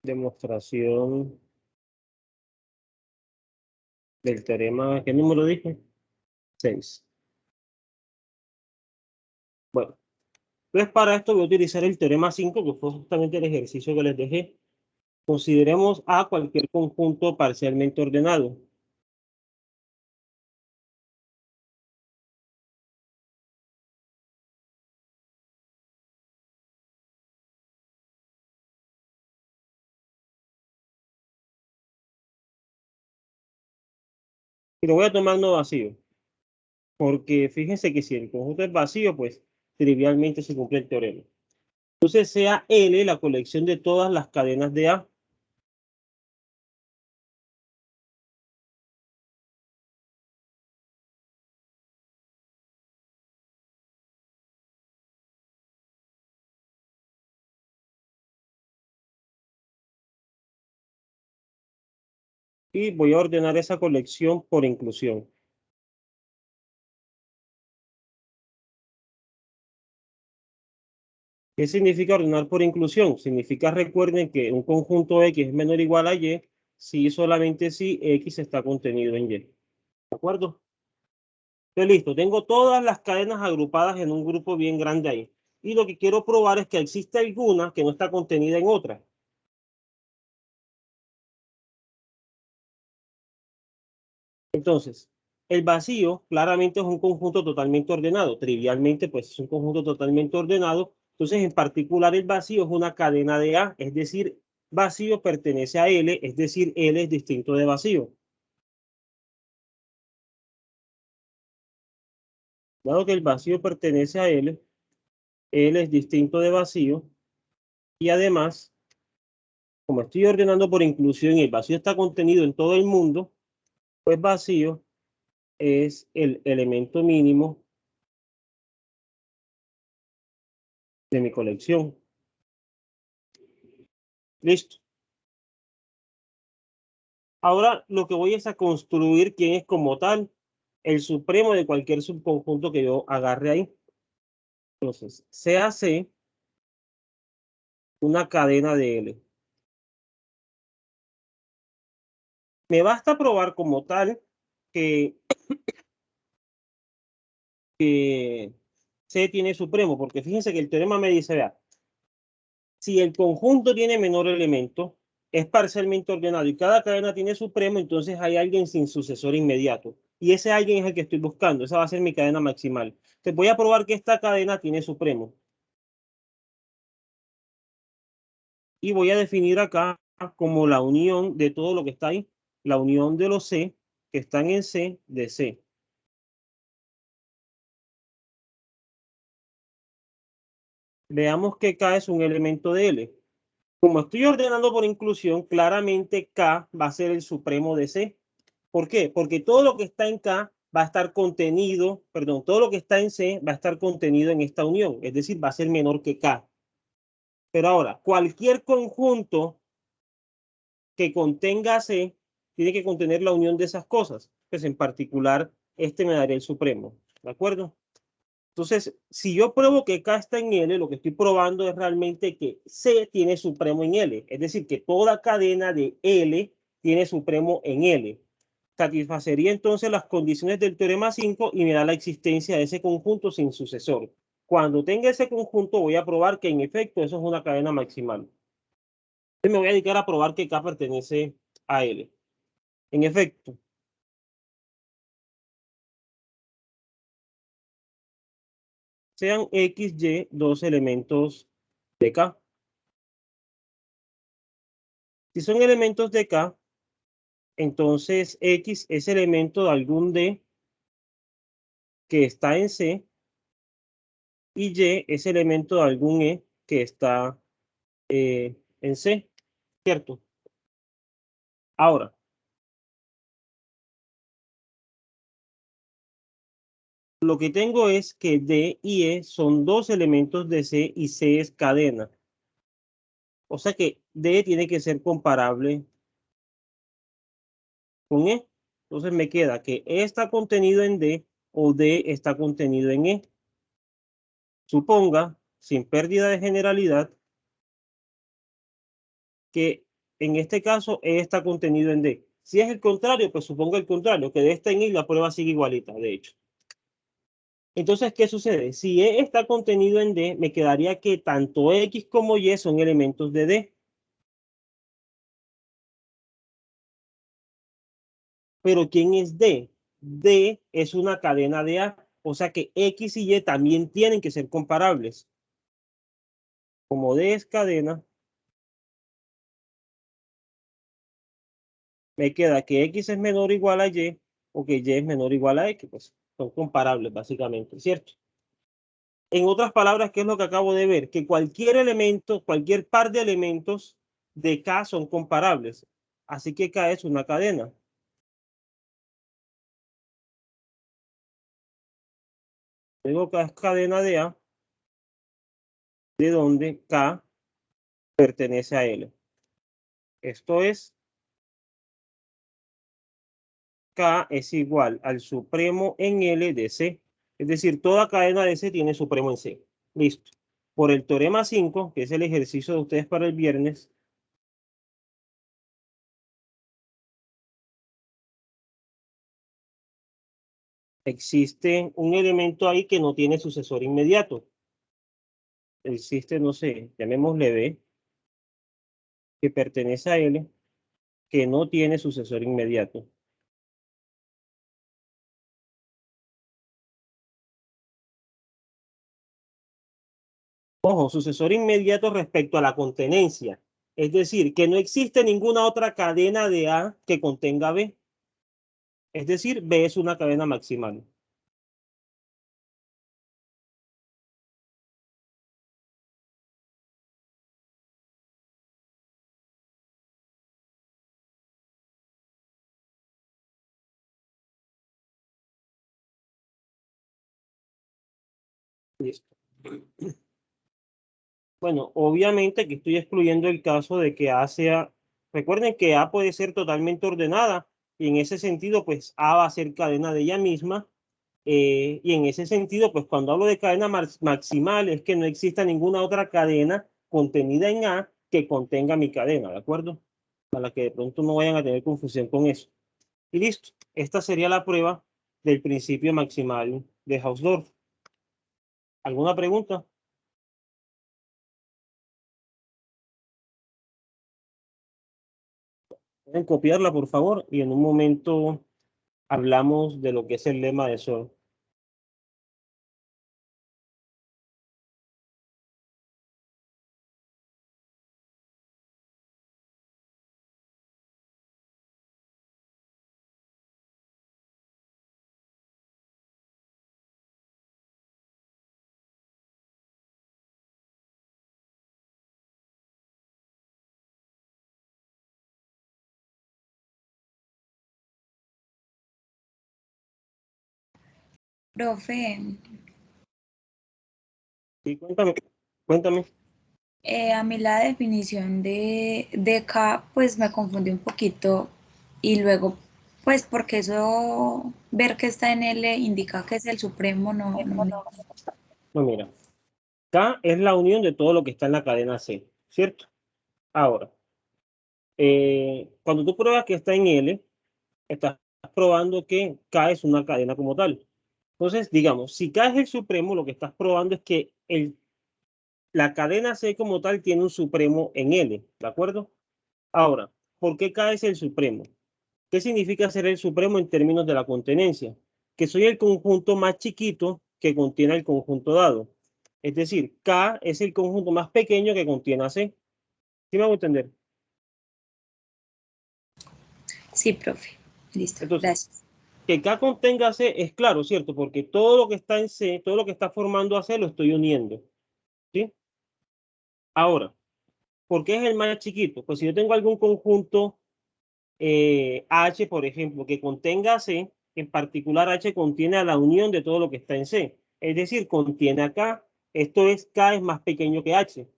Demostración del teorema, ¿qué número dije? 6. Bueno, entonces para esto voy a utilizar el teorema 5, que fue justamente el ejercicio que les dejé. Consideremos A cualquier conjunto parcialmente ordenado. Y lo voy a tomar no vacío, porque fíjense que si el conjunto es vacío, pues trivialmente se cumple el teorema. Entonces sea L la colección de todas las cadenas de A. Y voy a ordenar esa colección por inclusión. ¿Qué significa ordenar por inclusión? Significa, recuerden que un conjunto X es menor o igual a Y si solamente si X está contenido en Y. ¿De acuerdo? Estoy listo. Tengo todas las cadenas agrupadas en un grupo bien grande ahí. Y lo que quiero probar es que existe alguna que no está contenida en otra. Entonces, el vacío claramente es un conjunto totalmente ordenado. Trivialmente, pues es un conjunto totalmente ordenado. Entonces, en particular, el vacío es una cadena de A, es decir, vacío pertenece a L, es decir, L es distinto de vacío. Dado que el vacío pertenece a L, L es distinto de vacío y además, como estoy ordenando por inclusión y el vacío está contenido en todo el mundo, pues vacío es el elemento mínimo de mi colección. Listo. Ahora lo que voy es a construir quién es como tal el supremo de cualquier subconjunto que yo agarre ahí. Entonces, se hace una cadena de L. Me basta probar como tal que C tiene supremo, porque fíjense que el teorema me dice, vea, si el conjunto tiene menor elemento, es parcialmente ordenado y cada cadena tiene supremo, entonces hay alguien sin sucesor inmediato. Y ese alguien es el que estoy buscando. Esa va a ser mi cadena maximal. Te voy a probar que esta cadena tiene supremo. Y voy a definir acá como la unión de todo lo que está ahí. La unión de los C que están en C de C. Veamos que K es un elemento de L. Como estoy ordenando por inclusión, claramente K va a ser el supremo de C. ¿Por qué? Porque todo lo que está en K va a estar contenido, perdón, todo lo que está en C va a estar contenido en esta unión, es decir, va a ser menor que K. Pero ahora, cualquier conjunto que contenga C tiene que contener la unión de esas cosas. Pues en particular, este me daría el supremo. ¿De acuerdo? Entonces, si yo pruebo que K está en L, lo que estoy probando es realmente que C tiene supremo en L. Es decir, que toda cadena de L tiene supremo en L. Satisfacería entonces las condiciones del teorema 5 y me da la existencia de ese conjunto sin sucesor. Cuando tenga ese conjunto, voy a probar que en efecto eso es una cadena maximal. Entonces me voy a dedicar a probar que K pertenece a L. En efecto, sean X, Y dos elementos de K. Si son elementos de K, entonces X es elemento de algún D que está en C y Y es elemento de algún E que está en C, ¿cierto? Ahora, lo que tengo es que D y E son dos elementos de C y C es cadena. O sea que D tiene que ser comparable con E. Entonces me queda que E está contenido en D o D está contenido en E. Suponga, sin pérdida de generalidad, que en este caso E está contenido en D. Si es el contrario, pues suponga el contrario, que D está en E y la prueba sigue igualita, de hecho. Entonces, ¿qué sucede? Si E está contenido en D, me quedaría que tanto X como Y son elementos de D. Pero ¿quién es D? D es una cadena de A. O sea que X y Y también tienen que ser comparables. Como D es cadena, me queda que X es menor o igual a Y o que Y es menor o igual a X. Pues son comparables básicamente, ¿cierto? En otras palabras, ¿qué es lo que acabo de ver? Que cualquier elemento, cualquier par de elementos de K son comparables. Así que K es una cadena. Luego K es cadena de A, de donde K pertenece a L. Esto es, K es igual al supremo en L de C. Es decir, toda cadena de C tiene supremo en C. Listo. por el teorema 5, que es el ejercicio de ustedes para el viernes, existe un elemento ahí que no tiene sucesor inmediato. Existe, no sé, llamémosle B, que pertenece a L, que no tiene sucesor inmediato. Ojo, sucesor inmediato respecto a la contenencia. Es decir, que no existe ninguna otra cadena de A que contenga B. Es decir, B es una cadena maximal. Listo. Bueno, obviamente que estoy excluyendo el caso de que A sea, recuerden que A puede ser totalmente ordenada y en ese sentido, pues A va a ser cadena de ella misma. Y en ese sentido, pues cuando hablo de cadena maximal es que no exista ninguna otra cadena contenida en A que contenga mi cadena, ¿de acuerdo? Para que de pronto no vayan a tener confusión con eso. Y listo, esta sería la prueba del principio maximal de Hausdorff. ¿Alguna pregunta? Pueden copiarla, por favor, y en un momento hablamos de lo que es el lema de Sol. Profe, Sí, cuéntame. a mí la definición de K pues me confundió un poquito y luego pues porque eso ver que está en L indica que es el supremo, no. No, mira, K es la unión de todo lo que está en la cadena C, ¿cierto? Ahora, cuando tú pruebas que está en L, estás probando que K es una cadena como tal. Entonces, digamos, si K es el supremo, lo que estás probando es que la cadena C como tal tiene un supremo en L, ¿de acuerdo? Ahora, ¿por qué K es el supremo? ¿Qué significa ser el supremo en términos de la contenencia? Que soy el conjunto más chiquito que contiene el conjunto dado. Es decir, K es el conjunto más pequeño que contiene a C. ¿Sí me hago entender? Sí, profe. Listo, Entonces, gracias. que K contenga C es claro, ¿cierto? Porque todo lo que está en C, todo lo que está formando a C lo estoy uniendo. ¿Sí? Ahora, ¿por qué es el más chiquito? Pues si yo tengo algún conjunto H, por ejemplo, que contenga C, en particular H contiene a la unión de todo lo que está en C. Es decir, contiene a K. Esto es, K es más pequeño que H.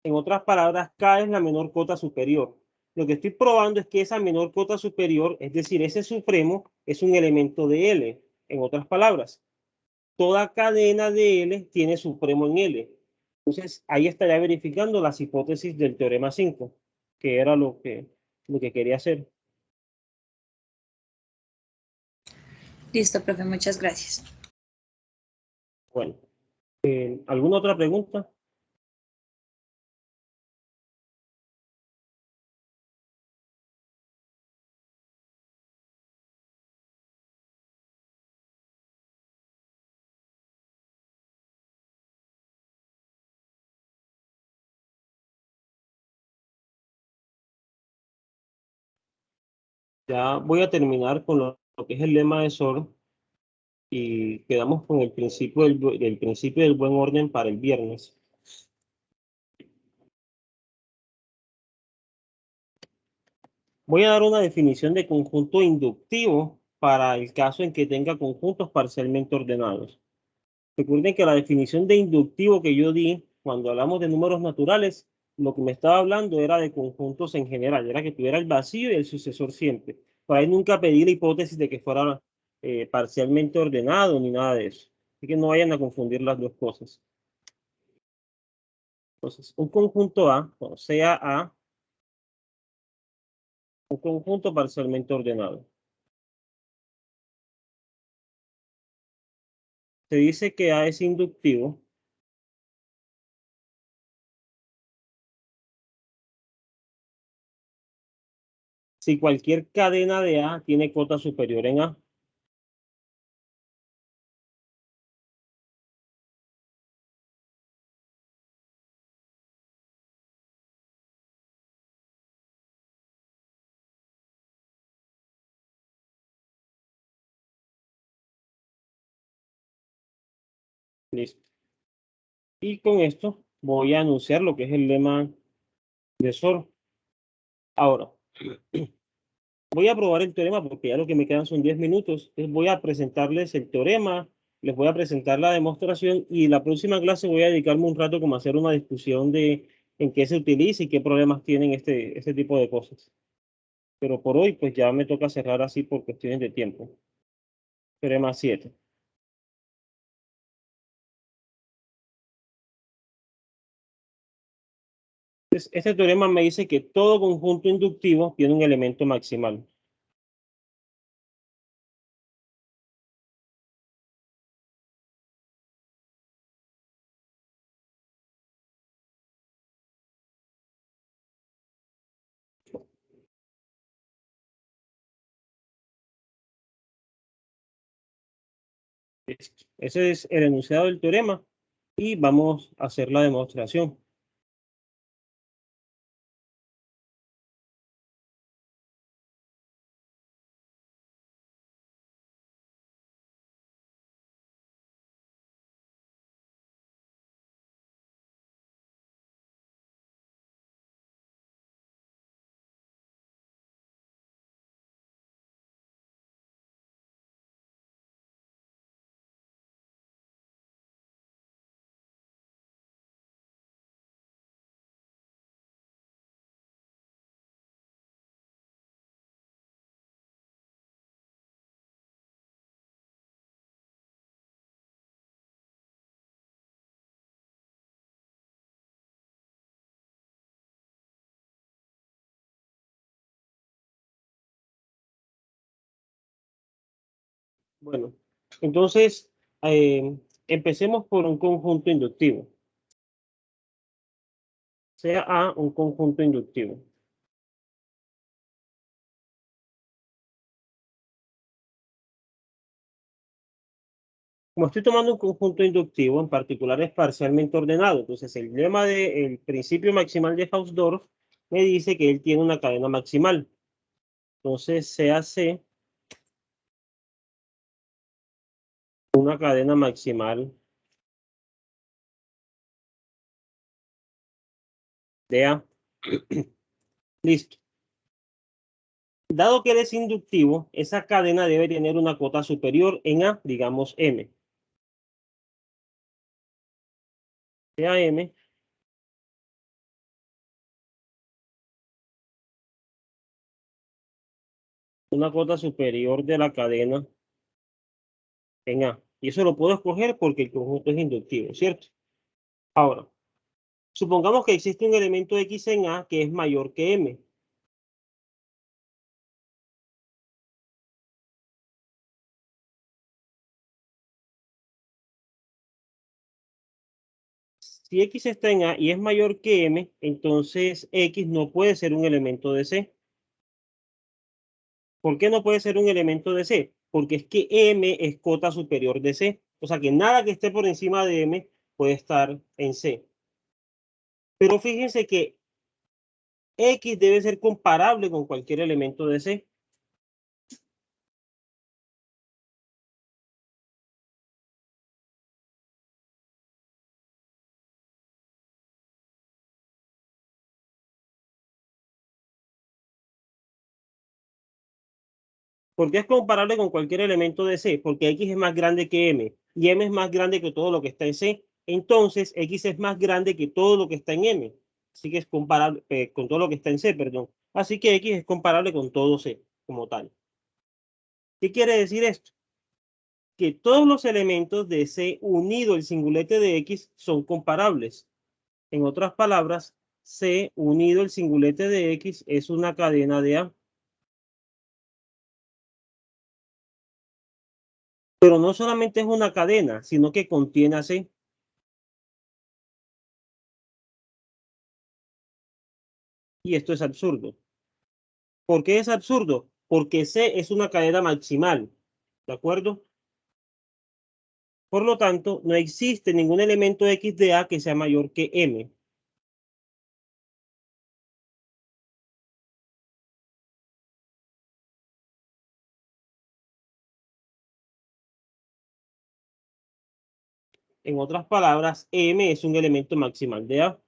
En otras palabras, K es la menor cota superior. Lo que estoy probando es que esa menor cota superior, es decir, ese supremo, es un elemento de L. En otras palabras, toda cadena de L tiene supremo en L. Entonces, ahí estaría verificando las hipótesis del teorema 5, que era lo que quería hacer. Listo, profe, muchas gracias. Bueno, ¿alguna otra pregunta? Ya voy a terminar con lo que es el lema de Sor y quedamos con el principio del principio del buen orden para el viernes. Voy a dar una definición de conjunto inductivo para el caso en que tenga conjuntos parcialmente ordenados. Recuerden que la definición de inductivo que yo di cuando hablamos de números naturales, lo que me estaba hablando era de conjuntos en general, era que tuviera el vacío y el sucesor siempre. Por ahí nunca pedí la hipótesis de que fuera parcialmente ordenado ni nada de eso. Así que no vayan a confundir las dos cosas. Entonces, un conjunto A, o sea A, un conjunto parcialmente ordenado. Se dice que A es inductivo si cualquier cadena de A tiene cota superior en A. Listo. Y con esto voy a anunciar lo que es el lema de SOR. Ahora, voy a probar el teorema porque ya lo que me quedan son 10 minutos. Entonces voy a presentarles el teorema, les voy a presentar la demostración y la próxima clase voy a dedicarme un rato como a hacer una discusión de en qué se utiliza y qué problemas tienen este tipo de cosas. Pero por hoy pues ya me toca cerrar así por cuestiones de tiempo. Teorema 7. Entonces, este teorema me dice que todo conjunto inductivo tiene un elemento maximal. Ese es el enunciado del teorema y vamos a hacer la demostración. Bueno, entonces empecemos por un conjunto inductivo. Sea A un conjunto inductivo. Como estoy tomando un conjunto inductivo, en particular es parcialmente ordenado, entonces el lema del principio maximal de Hausdorff me dice que él tiene una cadena maximal. Entonces se hace una cadena maximal de A. Listo. Dado que él es inductivo, esa cadena debe tener una cota superior en A, digamos M. Sea M una cota superior de la cadena en A. Y eso lo puedo escoger porque el conjunto es inductivo, ¿cierto? Ahora, supongamos que existe un elemento X en A que es mayor que M. Si X está en A y es mayor que M, entonces X no puede ser un elemento de C. ¿Por qué no puede ser un elemento de C? Porque es que M es cota superior de C. O sea que nada que esté por encima de M puede estar en C. Pero fíjense que X debe ser comparable con cualquier elemento de C. ¿Por qué es comparable con cualquier elemento de C? Porque X es más grande que M y M es más grande que todo lo que está en C. Entonces, X es más grande que todo lo que está en M. Así que es comparable con todo lo que está en C, perdón. Así que X es comparable con todo C como tal. ¿Qué quiere decir esto? Que todos los elementos de C unido el singulete de X son comparables. En otras palabras, C unido el singulete de X es una cadena de A. Pero no solamente es una cadena, sino que contiene a C. Y esto es absurdo. ¿Por qué es absurdo? Porque C es una cadena maximal, ¿de acuerdo? Por lo tanto, no existe ningún elemento X de A que sea mayor que M. En otras palabras, M es un elemento maximal de A.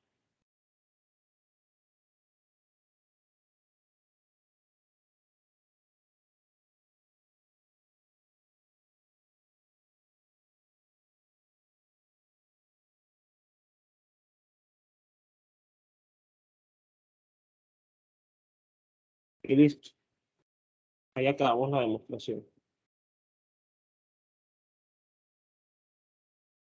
Y listo. Ahí acabamos la demostración.